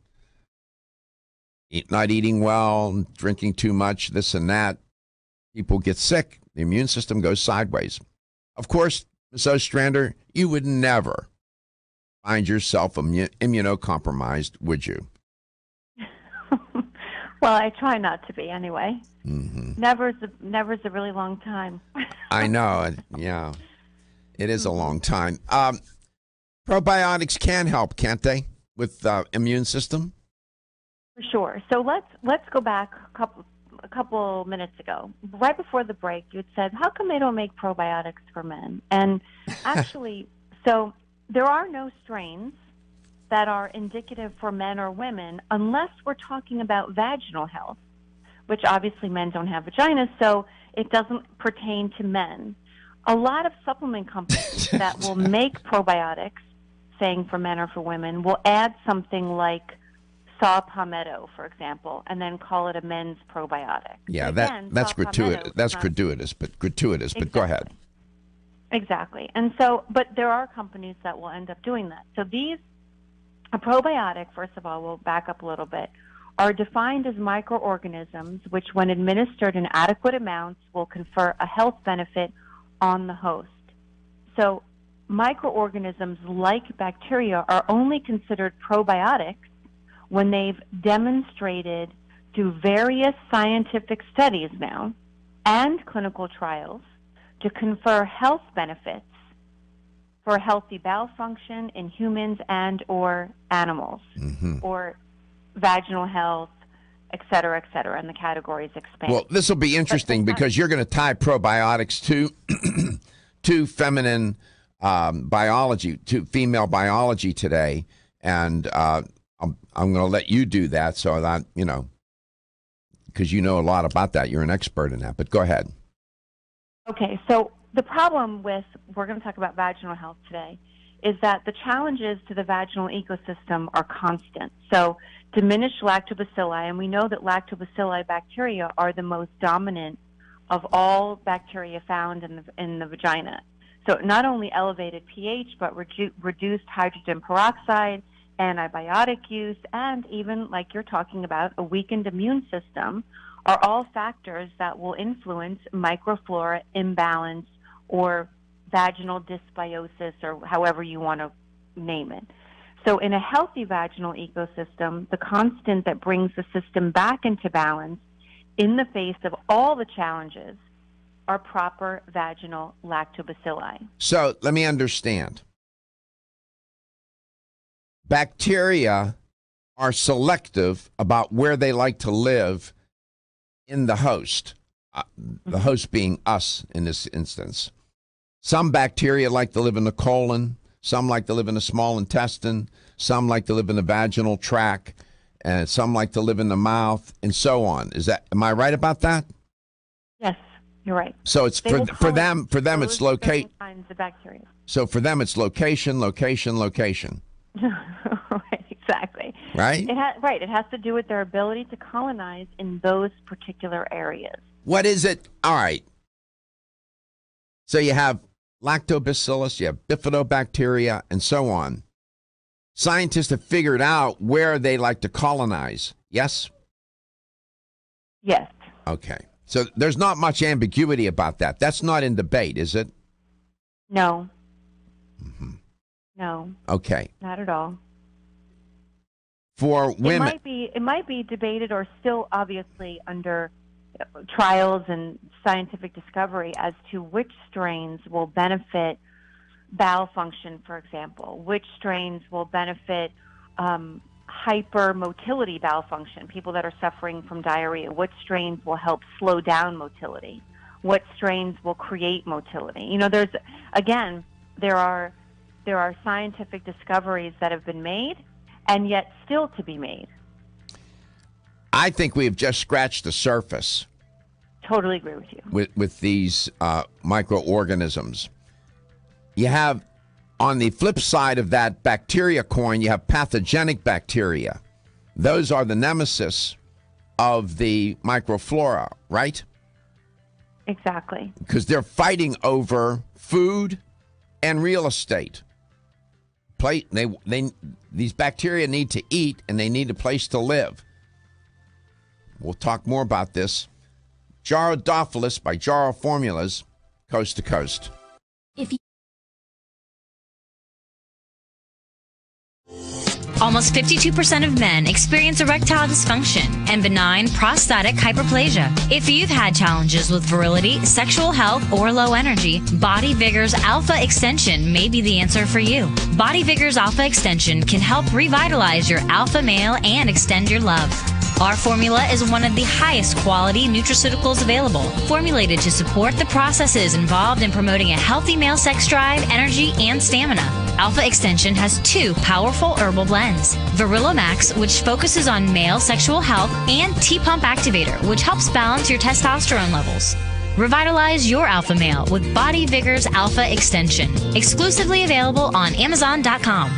not eating well, drinking too much, this and that. People get sick. The immune system goes sideways. Of course, Ms. Ostrander, you would never find yourself immunocompromised, would you? Well, I try not to be anyway. Mm-hmm. Never's a really long time. I know. Yeah, it is a long time. Probiotics can help, can't they, with immune system? For sure. So let's go back a couple minutes ago. Right before the break, you had said, how come they don't make probiotics for men? And actually, so there are no strains that are indicative for men or women unless we're talking about vaginal health, which obviously men don't have vaginas, so it doesn't pertain to men. A lot of supplement companies that will make probiotics, saying for men or for women, will add something like saw palmetto, for example, and then call it a men's probiotic. Yeah, Again, that's gratuitous. palmetto That's is not- gratuitous, but Exactly. go ahead. Exactly. And so, but there are companies that will end up doing that. So a probiotic, first of all, we'll back up a little bit, are defined as microorganisms which, when administered in adequate amounts, will confer a health benefit on the host. So microorganisms like bacteria are only considered probiotics when they've demonstrated through various scientific studies now and clinical trials to confer health benefits for healthy bowel function in humans and or animals, or vaginal health, et cetera, and the categories expand. Well, this will be interesting because you're going to tie probiotics to feminine biology, to female biology today, and I'm going to let you do that so that, because you know a lot about that. You're an expert in that, but go ahead. Okay, so the problem with, we're going to talk about vaginal health today, is that the challenges to the vaginal ecosystem are constant. So diminished lactobacilli, and we know that lactobacilli bacteria are the most dominant of all bacteria found in the vagina. So not only elevated pH, but reduced hydrogen peroxide, antibiotic use, and even, like you're talking about, a weakened immune system are all factors that will influence microflora imbalance or vaginal dysbiosis, or however you want to name it. So in a healthy vaginal ecosystem, the constant that brings the system back into balance in the face of all the challenges are proper vaginal lactobacilli. So let me understand. Bacteria are selective about where they like to live in the host, the host being us in this instance. Some bacteria like to live in the colon, some like to live in the small intestine, some like to live in the vaginal tract, and some like to live in the mouth, and so on. Am I right about that? Yes, you're right. So it's for them it's location. Kinds of bacteria. So for them it's location. Right, exactly. Right? It has to do with their ability to colonize in those particular areas. What is it? All right. So you have lactobacillus, you have bifidobacteria, and so on. Scientists have figured out where they like to colonize. Yes? Yes. Okay. So there's not much ambiguity about that. That's not in debate, is it? No. No. Okay. Not at all. For women, it might be debated or still obviously under trials and scientific discovery as to which strains will benefit bowel function, for example, which strains will benefit hypermotility bowel function, people that are suffering from diarrhea, what strains will help slow down motility, what strains will create motility. There are scientific discoveries that have been made and yet still to be made. I think we have just scratched the surface. Totally agree with you. With these microorganisms. You have, on the flip side of that bacteria coin, you have pathogenic bacteria. Those are the nemesis of the microflora, right? Exactly. Because they're fighting over food and real estate. These bacteria need to eat, and they need a place to live. We'll talk more about this. Gyrodophilis by Gyro Formulas, coast to coast. Almost 52% of men experience erectile dysfunction and benign prostatic hyperplasia. If you've had challenges with virility, sexual health, or low energy, Body Vigor's Alpha Extension may be the answer for you. Body Vigor's Alpha Extension can help revitalize your alpha male and extend your love. Our formula is one of the highest quality nutraceuticals available, formulated to support the processes involved in promoting a healthy male sex drive, energy, and stamina. Alpha Extension has 2 powerful herbal blends, Virilomax, which focuses on male sexual health, and T-Pump Activator, which helps balance your testosterone levels. Revitalize your alpha male with Body Vigor's Alpha Extension, exclusively available on Amazon.com.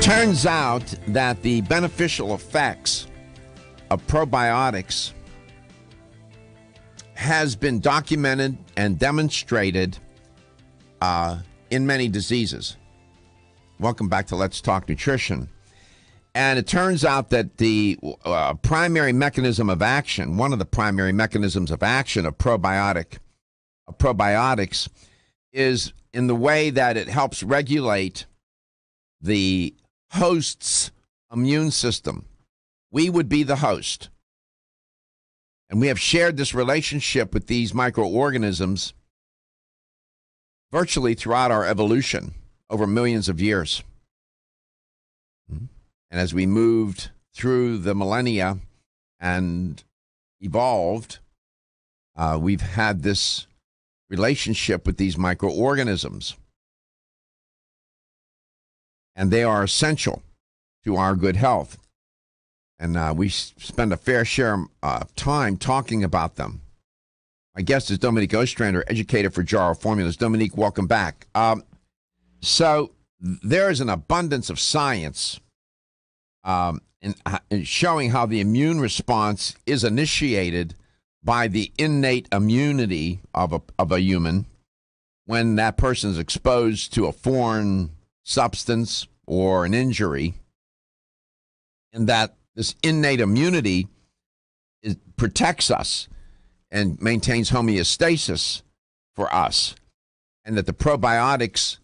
Turns out that the beneficial effects of probiotics has been documented and demonstrated in many diseases. Welcome back to Let's Talk Nutrition. And it turns out that the primary mechanism of action, one of the primary mechanisms of action of probiotics is in the way that it helps regulate the host's immune system. We would be the host. And we have shared this relationship with these microorganisms virtually throughout our evolution over millions of years. And as we moved through the millennia and evolved, we've had this relationship with these microorganisms. And they are essential to our good health. And we spend a fair share of time talking about them. My guest is Dominique Ostrander, educator for Jarrow Formulas. Dominique, welcome back. So there is an abundance of science in showing how the immune response is initiated by the innate immunity of a human when that person is exposed to a foreign substance or an injury, and that this innate immunity protects us and maintains homeostasis for us, and that the probiotics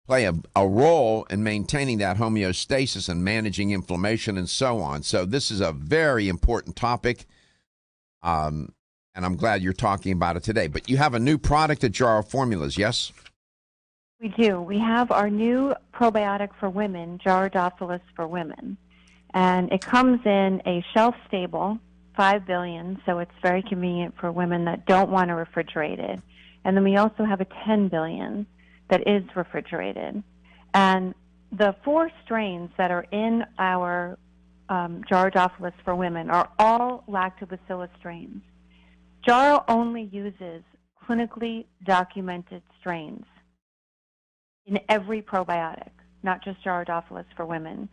play a role in maintaining that homeostasis and managing inflammation and so on. So this is a very important topic, and I'm glad you're talking about it today. But you have a new product at Jarrow Formulas, yes? We do. We have our new probiotic for women, Jarrodophilus for women. And it comes in a shelf-stable 5 billion, so it's very convenient for women that don't want to refrigerate it. And then we also have a 10 billion that is refrigerated. And the 4 strains that are in our Jarrodophilus for women are all lactobacillus strains. Jarrow only uses clinically documented strains in every probiotic, not just Jarrodophilus for women.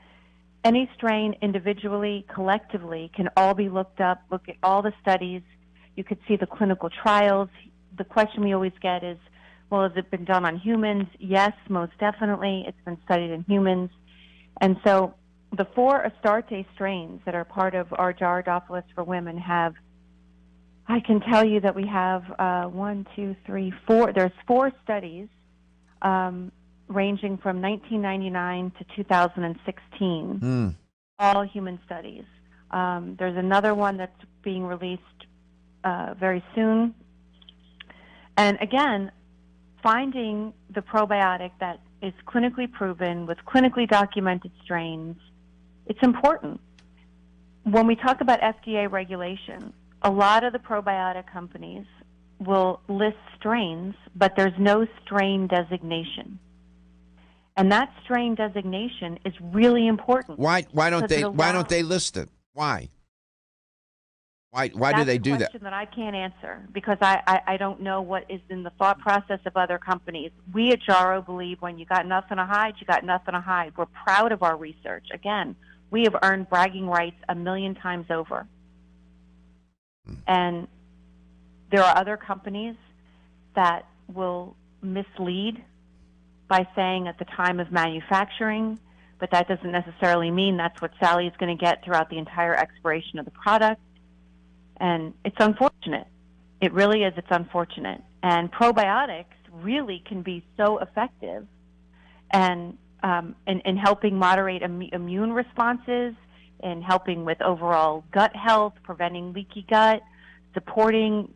Any strain individually, collectively, can all be looked up, look at all the studies. You could see the clinical trials. The question we always get is, well, has it been done on humans? Yes, most definitely. It's been studied in humans. And so the 4 Astarte strains that are part of our Jarrodophilus for women have, I can tell you that we have 4. There's 4 studies ranging from 1999 to 2016, all human studies. There's another one that's being released very soon. And again, finding the probiotic that is clinically proven with clinically documented strains, it's important. When we talk about FDA regulation, a lot of the probiotic companies will list strains, but there's no strain designation. And that strain designation is really important. Why don't they list it? Why do they do that? That's a question that I can't answer because I don't know what is in the thought process of other companies. We at Jarrow believe when you got nothing to hide, you got nothing to hide. We're proud of our research. Again, we have earned bragging rights 1 million times over. And there are other companies that will mislead by saying at the time of manufacturing, but that doesn't necessarily mean that's what Sally is going to get throughout the entire expiration of the product. And it's unfortunate. It really is. It's unfortunate. And probiotics really can be so effective and in helping moderate immune responses, in helping with overall gut health, preventing leaky gut, supporting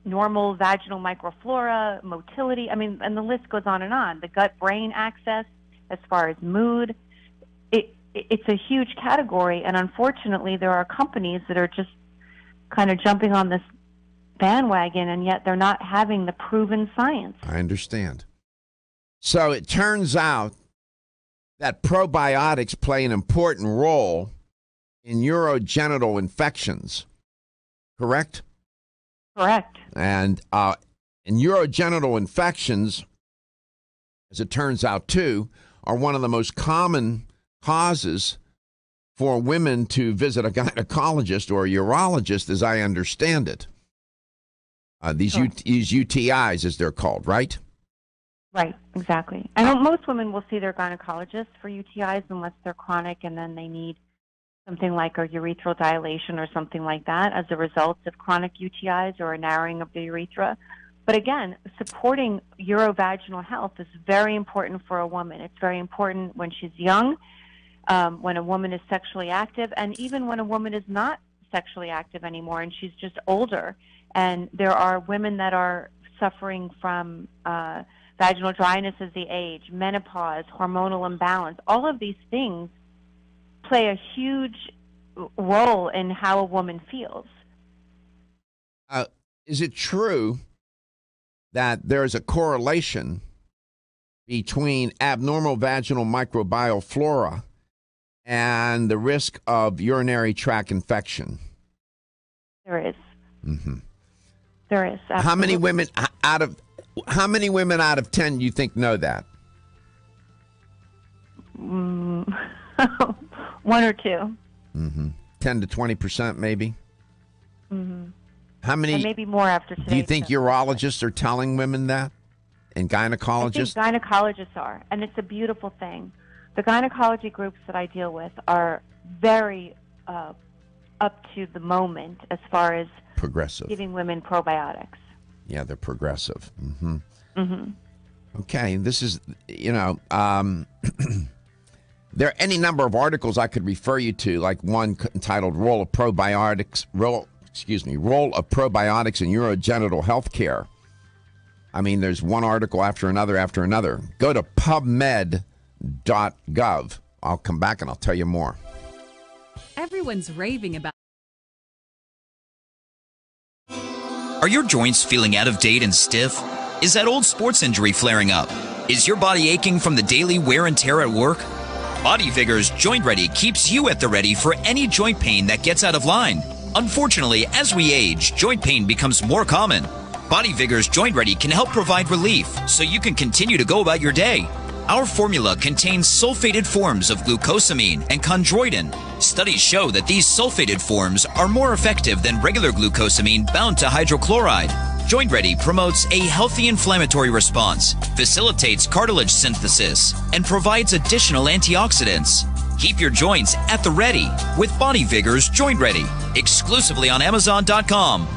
normal vaginal microflora, motility. I mean, and the list goes on and on. The gut-brain axis, as far as mood, it's a huge category. And unfortunately, there are companies that are just kind of jumping on this bandwagon, and yet they're not having the proven science. I understand. So it turns out that probiotics play an important role in urogenital infections, correct? Correct. And in urogenital infections, as it turns out too, are one of the most common causes for women to visit a gynecologist or a urologist, as I understand it. These UTIs, as they're called, right? Right, exactly. I know most women will see their gynecologist for UTIs unless they're chronic and then they need something like a urethral dilation or something like that as a result of chronic UTIs or a narrowing of the urethra. But again, supporting urovaginal health is very important for a woman. It's very important when she's young, when a woman is sexually active, and even when a woman is not sexually active anymore and she's just older. And there are women that are suffering from vaginal dryness as they age, menopause, hormonal imbalance. All of these things play a huge role in how a woman feels. Is it true that there's a correlation between abnormal vaginal microbial flora and the risk of urinary tract infection? There is. Mm-hmm. There is. Absolutely. How many women out of 10 you think know that? 1 or 2. Mm-hmm. 10 to 20%, maybe. Mm-hmm. How many? And maybe more after today. Do you think urologists are telling women that, and gynecologists? I think gynecologists are, and it's a beautiful thing. The gynecology groups that I deal with are very up to the moment as far as progressive, giving women probiotics. Yeah, they're progressive. Mm-hmm. Mm-hmm. Okay, this is, there are any number of articles I could refer you to, like one entitled Role of Probiotics in Urogenital Health Care. I mean, there's one article after another. Go to pubmed.gov. I'll come back and I'll tell you more. Everyone's raving about. Are your joints feeling out of date and stiff? Is that old sports injury flaring up? Is your body aching from the daily wear and tear at work? Body Vigor's Joint Ready keeps you at the ready for any joint pain that gets out of line. Unfortunately, as we age, joint pain becomes more common. Body Vigor's Joint Ready can help provide relief so you can continue to go about your day. Our formula contains sulfated forms of glucosamine and chondroitin. Studies show that these sulfated forms are more effective than regular glucosamine bound to hydrochloride. Joint Ready promotes a healthy inflammatory response, facilitates cartilage synthesis, and provides additional antioxidants. Keep your joints at the ready with Body Vigor's Joint Ready, exclusively on Amazon.com.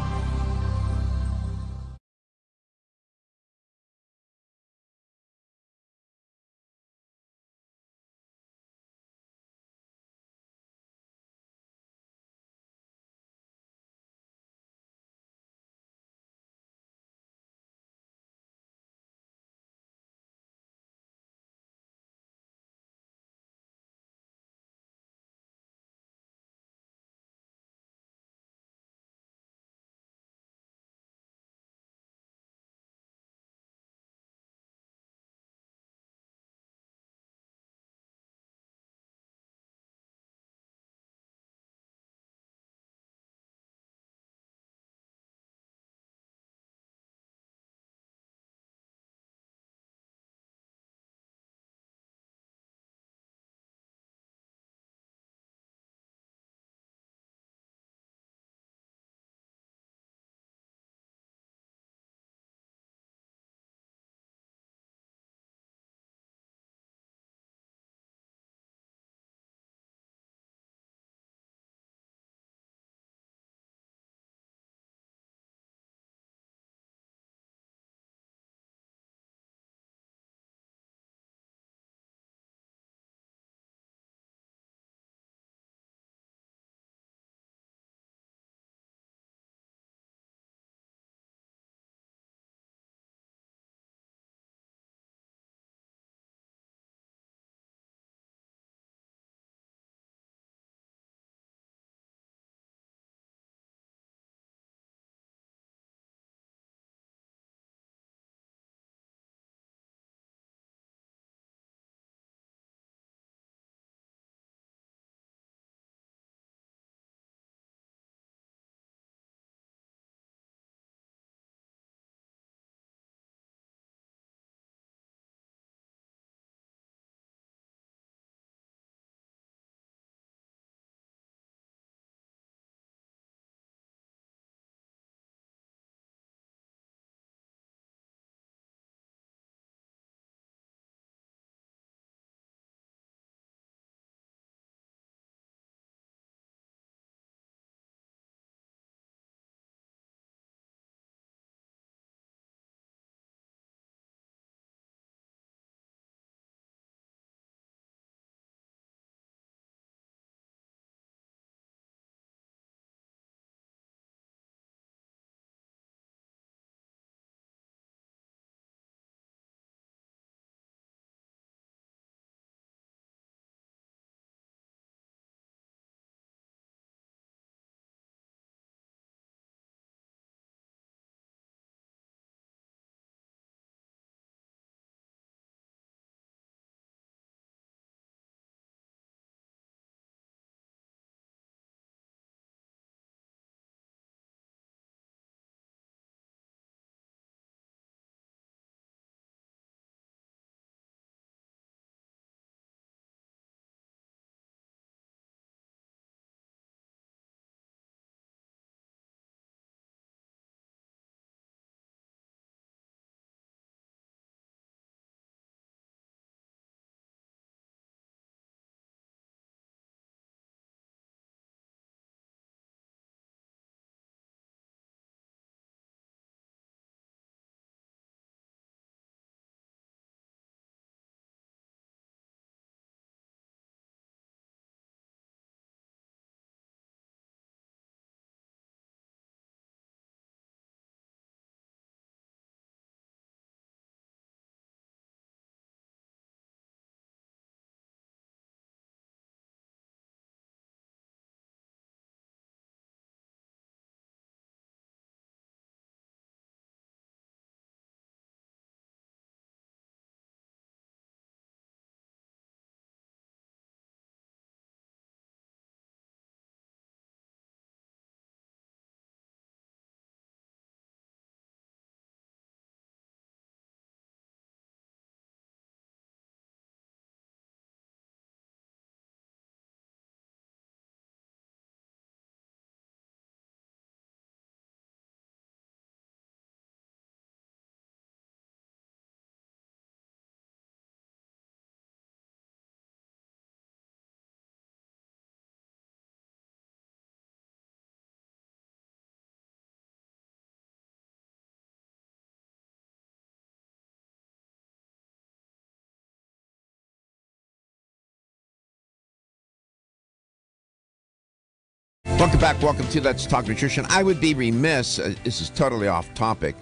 Welcome back. Welcome to Let's Talk Nutrition. I would be remiss, this is totally off topic,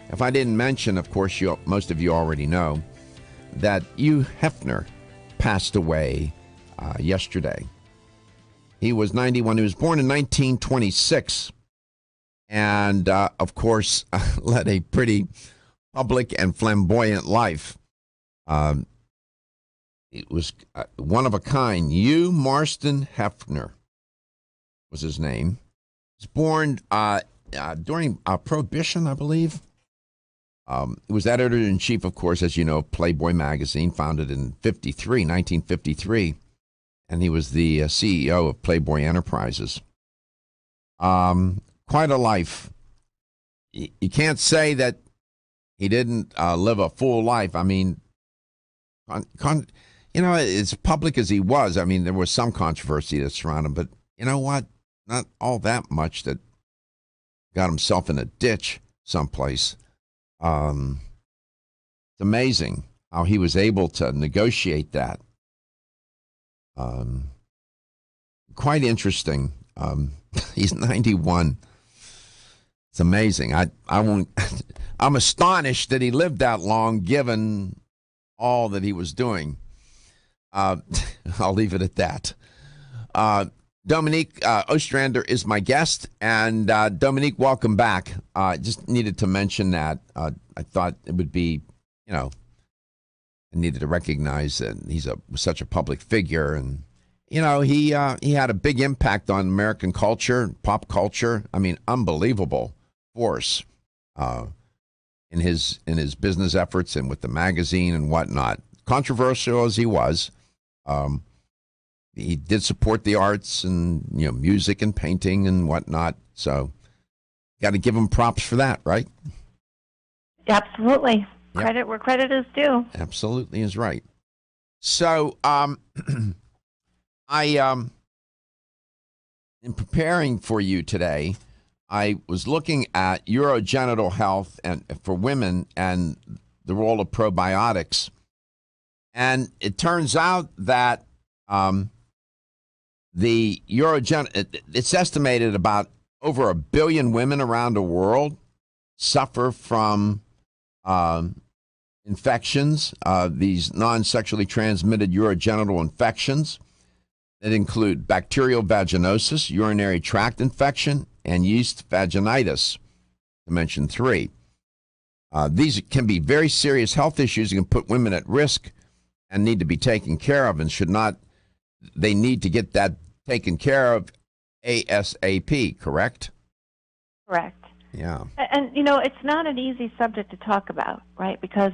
if I didn't mention, of course, most of you already know, that Hugh Hefner passed away yesterday. He was 91. He was born in 1926 and, of course, led a pretty public and flamboyant life. It was one of a kind. Hugh Marston Hefner was his name. He was born during Prohibition, I believe. He was editor-in-chief, of course, as you know, of Playboy magazine, founded in 1953. And he was the CEO of Playboy Enterprises. Quite a life. You can't say that he didn't live a full life. I mean, as public as he was, I mean, there was some controversy that surrounded him, but you know what? Not all that much that got himself in a ditch someplace. It's amazing how he was able to negotiate that. Quite interesting. He's 91. It's amazing. I'm astonished that he lived that long, given all that he was doing. I'll leave it at that. Dominique Ostrander is my guest, and Dominique, welcome back. Just needed to mention that. I thought it would be, I needed to recognize that he's such a public figure, and he had a big impact on American culture, pop culture. I mean, unbelievable force in his business efforts and with the magazine and whatnot. Controversial as he was, he did support the arts and music and painting and whatnot. So, got to give him props for that, right? Absolutely. Yep. Credit where credit is due. Absolutely is right. So, in preparing for you today, I was looking at urogenital health and for women and the role of probiotics. And it turns out that it's estimated about over 1 billion women around the world suffer from infections, these non-sexually transmitted urogenital infections that include bacterial vaginosis, urinary tract infection, and yeast vaginitis, to mention 3. These can be very serious health issues and can put women at risk and need to be taken care of, and they need to get that taken care of ASAP, correct? Correct. Yeah. And, it's not an easy subject to talk about, right? Because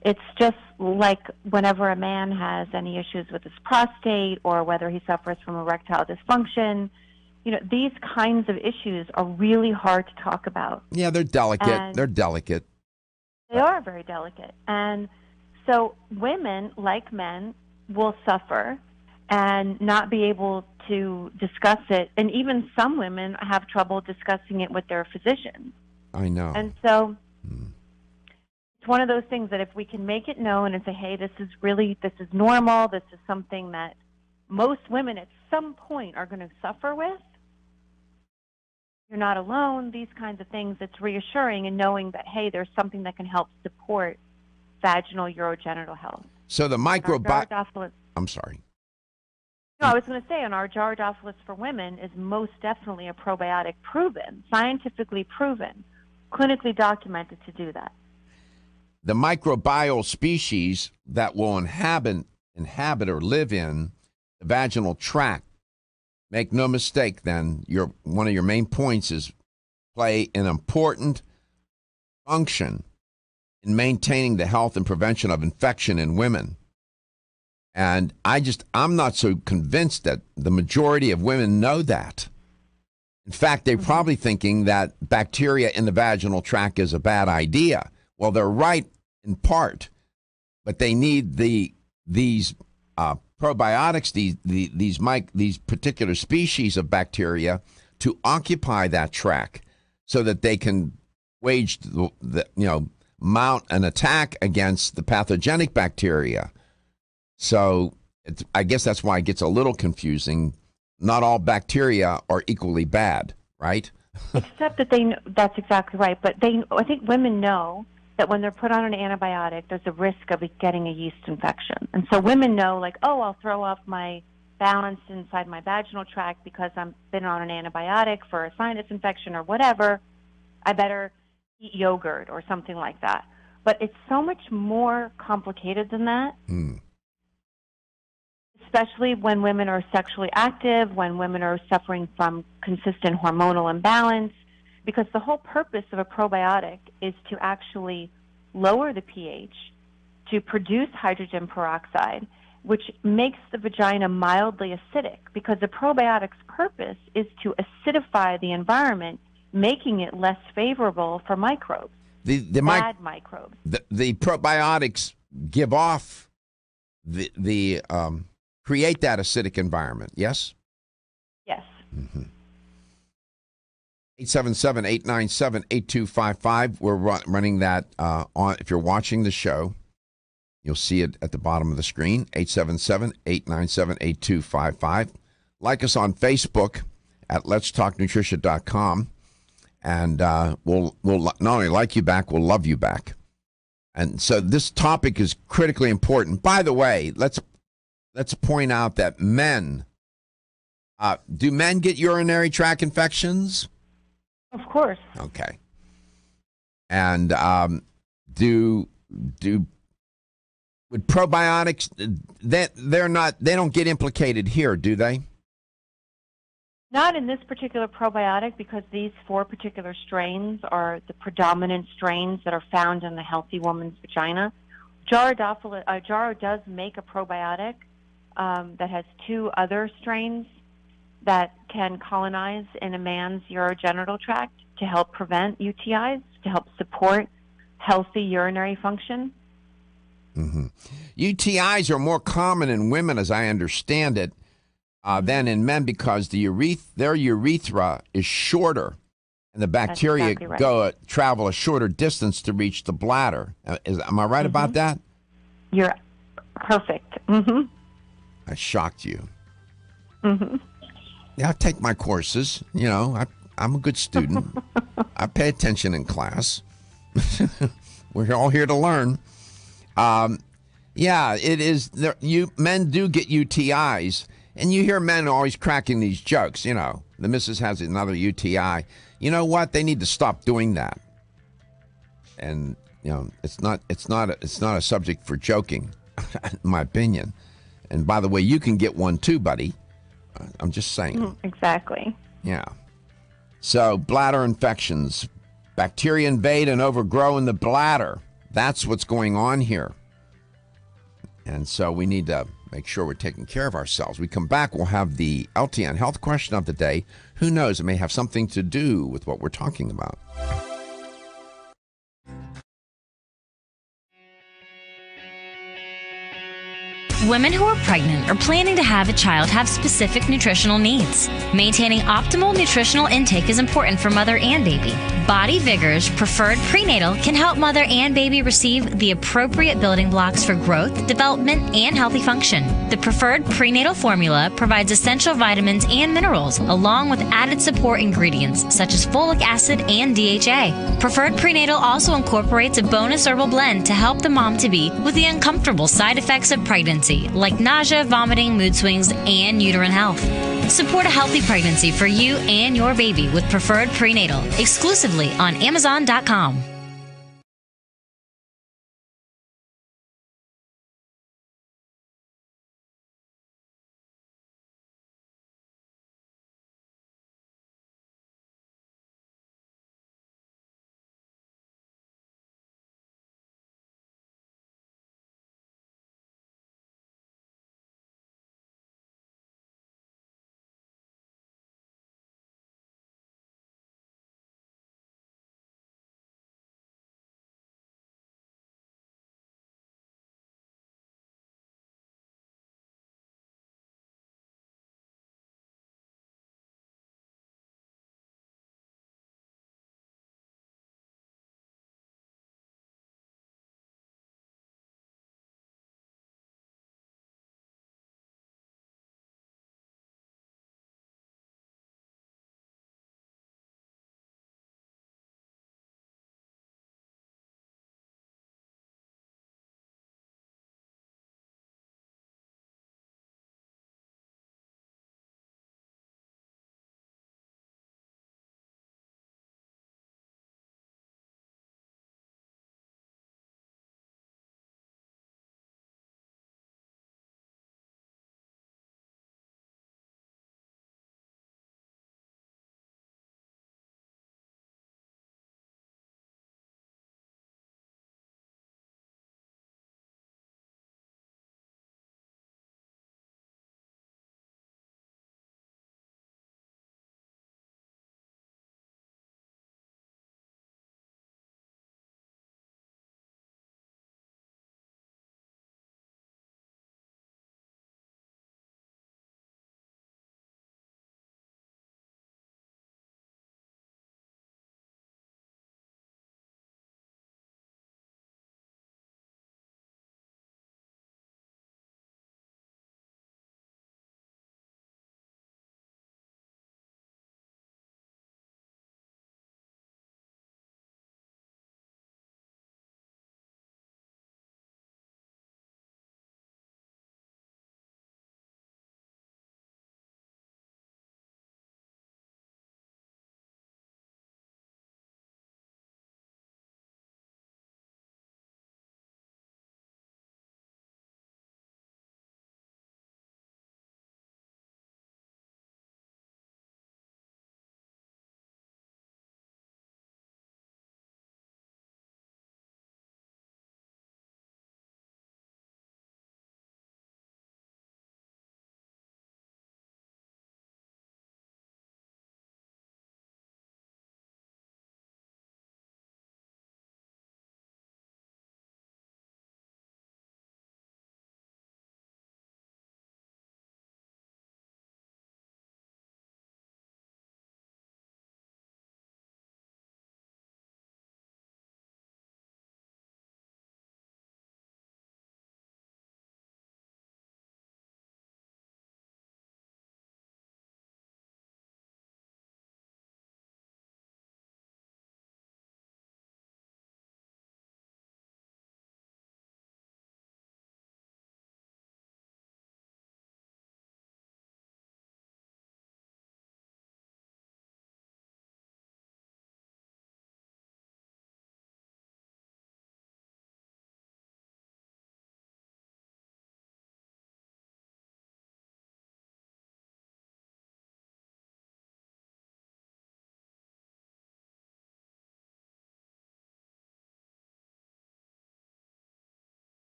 it's just like whenever a man has any issues with his prostate or whether he suffers from erectile dysfunction, these kinds of issues are really hard to talk about. Yeah, they're delicate. They're delicate. They are very delicate. And so women, like men, will suffer and not be able to discuss it. And even some women have trouble discussing it with their physicians. I know. And so it's one of those things that if we can make it known and say, hey, this is normal, this is something that most women at some point are going to suffer with, you're not alone, these kinds of things, it's reassuring and knowing that, hey, there's something that can help support vaginal urogenital health. So the microbiome... I'm sorry. No, I was going to say, our Gyrodophilis for women is most definitely a probiotic proven, scientifically proven, clinically documented to do that. The microbial species that will inhabit or live in the vaginal tract, make no mistake then, one of your main points is play an important function in maintaining the health and prevention of infection in women. And I'm not so convinced that the majority of women know that. In fact, they're probably thinking that bacteria in the vaginal tract is a bad idea. Well, they're right in part, but they need these probiotics, these particular species of bacteria to occupy that tract so that they can wage mount an attack against the pathogenic bacteria. So I guess that's why it gets a little confusing. not all bacteria are equally bad, right? Except that that's exactly right. But I think women know that when they're put on an antibiotic, there's a risk of getting a yeast infection. And so women know, like, oh, I'll throw off my balance inside my vaginal tract because I've been on an antibiotic for a sinus infection or whatever. I better eat yogurt or something like that. But it's so much more complicated than that. Especially when women are sexually active, when women are suffering from consistent hormonal imbalance, because the whole purpose of a probiotic is to actually lower the pH, to produce hydrogen peroxide, which makes the vagina mildly acidic, because the probiotic's purpose is to acidify the environment, making it less favorable for microbes, bad microbes. The probiotics give off create that acidic environment, yes? Yes. 877-897-8255. We're running that on. If you're watching the show, you'll see it at the bottom of the screen, 877-897-8255. Like us on Facebook at letstalknutrition.com, and we'll not only like you back, we'll love you back. And so this topic is critically important. By the way, let's point out that men, do men get urinary tract infections? Of course. Okay. And with probiotics, they don't get implicated here, do they? Not in this particular probiotic, because these 4 particular strains are the predominant strains that are found in the healthy woman's vagina. Jarrow does make a probiotic that has 2 other strains that can colonize in a man's urogenital tract to help prevent UTIs, to help support healthy urinary function. UTIs are more common in women, as I understand it, than in men, because their urethra is shorter, and the bacteria exactly right. travel a shorter distance to reach the bladder. Am I right about that? You're perfect. I shocked you. Yeah, I take my courses. You know, I'm a good student. I pay attention in class. We're all here to learn. Yeah, it is. Men do get UTIs, and you hear men always cracking these jokes. You know, the missus has another UTI. You know what? They need to stop doing that. And you know, it's not a subject for joking, in my opinion. And by the way, you can get one too, buddy. I'm just saying. Exactly. Yeah. So bladder infections, bacteria invade and overgrow in the bladder. That's what's going on here. And so we need to make sure we're taking care of ourselves. We come back, we'll have the LTN health question of the day. Who knows? It may have something to do with what we're talking about. Women who are pregnant or planning to have a child have specific nutritional needs. Maintaining optimal nutritional intake is important for mother and baby. Body Vigor's Preferred Prenatal can help mother and baby receive the appropriate building blocks for growth, development, and healthy function. The Preferred Prenatal formula provides essential vitamins and minerals, along with added support ingredients such as folic acid and DHA. Preferred Prenatal also incorporates a bonus herbal blend to help the mom-to-be with the uncomfortable side effects of pregnancy, like nausea, vomiting, mood swings, and uterine health. Support a healthy pregnancy for you and your baby with Preferred Prenatal, exclusively on Amazon.com.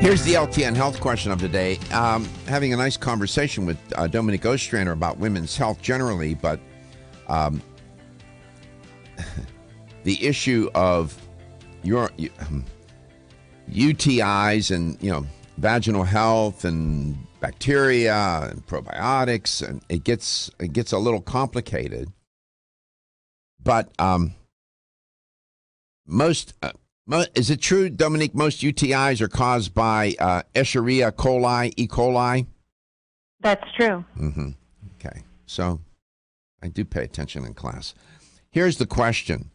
Here's the LTN health question of the day. Having a nice conversation with Dominic Ostrander about women's health generally, but the issue of your UTIs and vaginal health and bacteria and probiotics, and it gets a little complicated. But is it true, Dominique, most UTIs are caused by Escherichia coli, E. coli? That's true. Mm-hmm. Okay. So I do pay attention in class. Here's the question.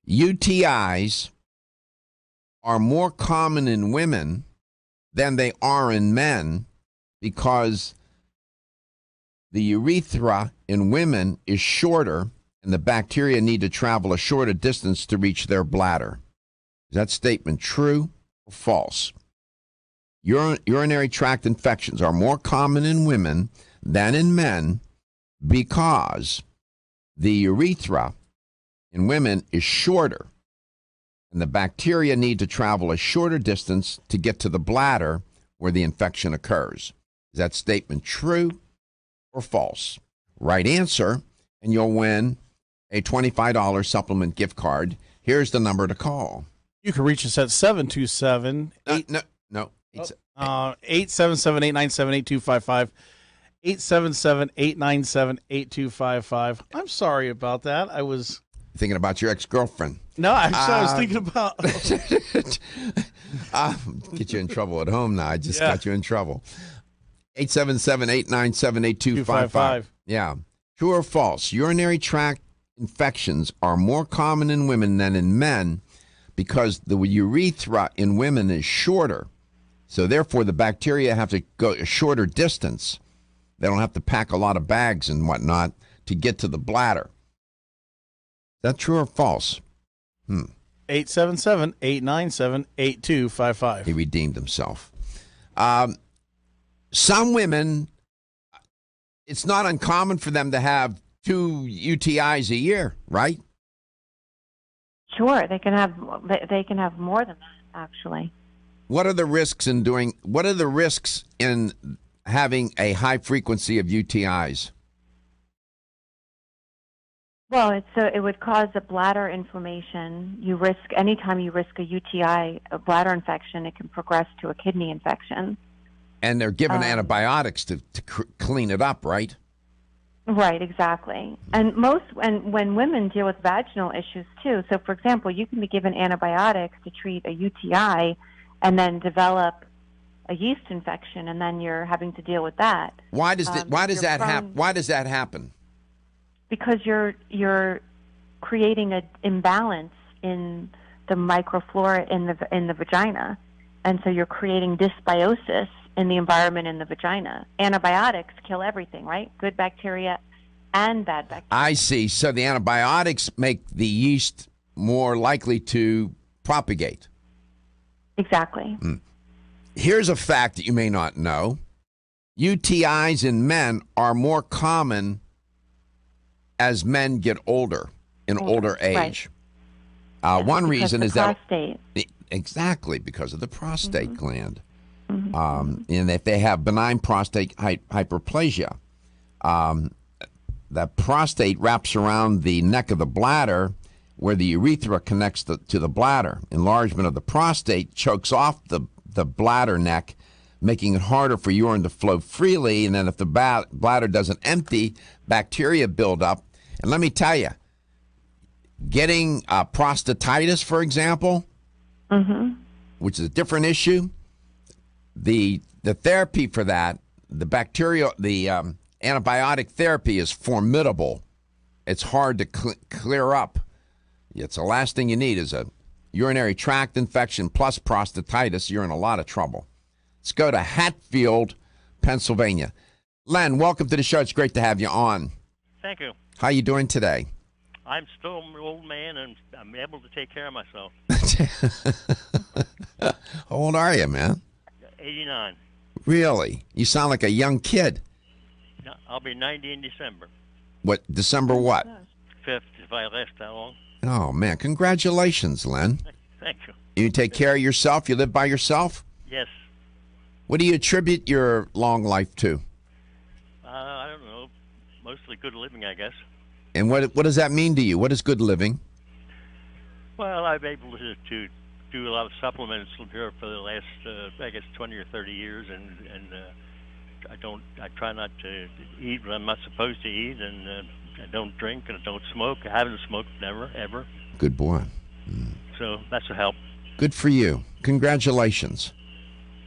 UTIs are more common in women than they are in men because the urethra in women is shorter and the bacteria need to travel a shorter distance to reach their bladder. Is that statement true or false? Urinary tract infections are more common in women than in men because the urethra in women is shorter and the bacteria need to travel a shorter distance to get to the bladder where the infection occurs. Is that statement true or false? Right answer, and you'll win a $25 supplement gift card. Here's the number to call. You can reach us at 727 877-897-8255. 877-897-8255. I'm sorry about that. I was thinking about your ex-girlfriend. No, actually, I was thinking about get you in trouble at home now. I just got you in trouble. 877-897-8255. Yeah. True or false? Urinary tract infections are more common in women than in men because the urethra in women is shorter. So therefore, the bacteria have to go a shorter distance. They don't have to pack a lot of bags and whatnot to get to the bladder. Is that true or false? 877-897-8255. He redeemed himself. Some women, it's not uncommon for them to have 2 UTIs a year, right? Sure, they can have more than that, actually. What are the risks in having a high frequency of UTIs? Well, it would cause a bladder inflammation. Anytime you risk a UTI, a bladder infection, it can progress to a kidney infection. And they're given antibiotics to clean it up, right? Right, exactly. And when women deal with vaginal issues too, so for example, you can be given antibiotics to treat a UTI and then develop a yeast infection, and then you're having to deal with that. Why does that happen? Because you're creating an imbalance in the microflora in the vagina, and so you're creating dysbiosis in the environment in the vagina. Antibiotics kill everything, right? Good bacteria and bad bacteria. I see. So the antibiotics make the yeast more likely to propagate. Exactly. Here's a fact that you may not know. UTIs in men are more common as men get older, in older age. Right. One reason is prostate. Exactly, because of the prostate gland. And if they have benign prostate hyperplasia, the prostate wraps around the neck of the bladder where the urethra connects to the bladder. Enlargement of the prostate chokes off the bladder neck, making it harder for urine to flow freely. And then if the bladder doesn't empty, bacteria build up. And let me tell you, getting prostatitis, for example, which is a different issue, the therapy for that, the antibiotic therapy is formidable. It's hard to clear up. It's the last thing you need is a urinary tract infection plus prostatitis. You're in a lot of trouble. Let's go to Hatfield, Pennsylvania. Len, welcome to the show. It's great to have you on. Thank you. How you doing today? I'm still an old man, and I'm able to take care of myself. How old are you, man? 89. Really? You sound like a young kid. I'll be 90 in December. What, December what? 5th, if I last that long. Oh, man. Congratulations, Len. Thank you. You take care of yourself? You live by yourself? Yes. What do you attribute your long life to? I don't know. Mostly good living, I guess. And what does that mean to you? What is good living? Well, I've been able to do a lot of supplements here for the last, I guess, 20 or 30 years, and I try not to eat what I'm not supposed to eat, and I don't drink and I don't smoke. I haven't smoked, never, ever. Good boy. So that's a help. Good for you. Congratulations.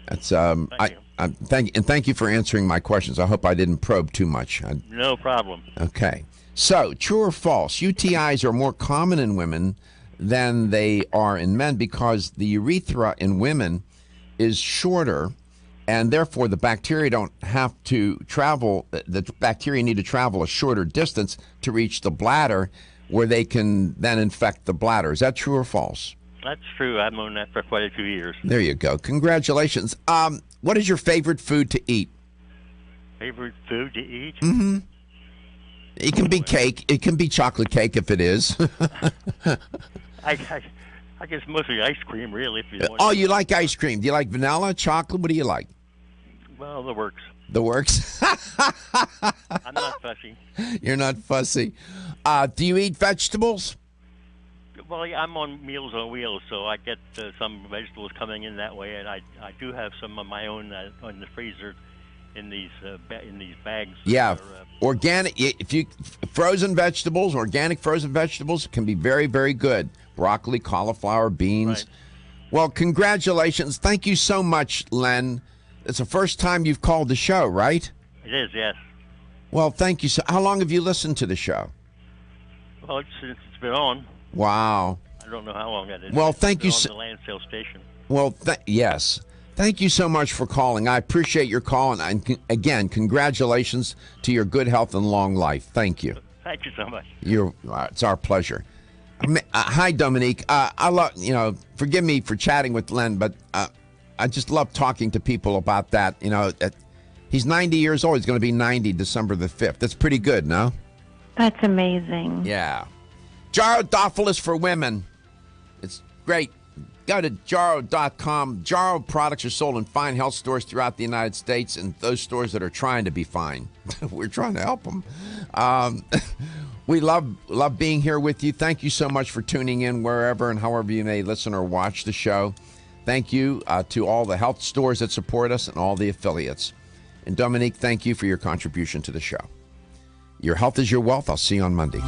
That's thank you for answering my questions. I hope I didn't probe too much. No problem. Okay. So, true or false? UTIs are more common in women than they are in men because the urethra in women is shorter, and therefore the bacteria don't have to travel. The bacteria need to travel a shorter distance to reach the bladder, where they can then infect the bladder. Is that true or false? That's true. I've known that for quite a few years. There you go. Congratulations. What is your favorite food to eat? Favorite food to eat? Mm-hmm. It can be cake. It can be chocolate cake if it is. I guess mostly ice cream, really. If you want Oh, you like ice cream. Do you like vanilla, chocolate? What do you like? Well, the works. The works? I'm not fussy. You're not fussy. Do you eat vegetables? Well, yeah, I'm on Meals on Wheels, so I get some vegetables coming in that way, and I do have some of my own in the freezer in these bags. Yeah, organic. If you frozen vegetables, organic frozen vegetables can be very, very good. Broccoli, cauliflower, beans. Right. Well, congratulations. Thank you so much, Len. It's the first time you've called the show, right? It is, yes. Well, thank you. So, how long have you listened to the show? Well, it's been on. Wow. I don't know how long that is. Well, thank you. On the land sale station. Well, yes. Thank you so much for calling. I appreciate your call. And again, congratulations to your good health and long life. Thank you. Thank you so much. It's our pleasure. Hi, Dominique. I love, forgive me for chatting with Len, but I just love talking to people about that. He's 90 years old. He's going to be 90 December the 5th. That's pretty good, no? That's amazing. Yeah. Jarrow for women. It's great. Go to Jarrow.com. Jarrow products are sold in fine health stores throughout the United States and those stores that are trying to be fine. We're trying to help them. We love being here with you. Thank you so much for tuning in wherever and however you may listen or watch the show. Thank you to all the health stores that support us and all the affiliates. And Dominique, thank you for your contribution to the show. Your health is your wealth. I'll see you on Monday.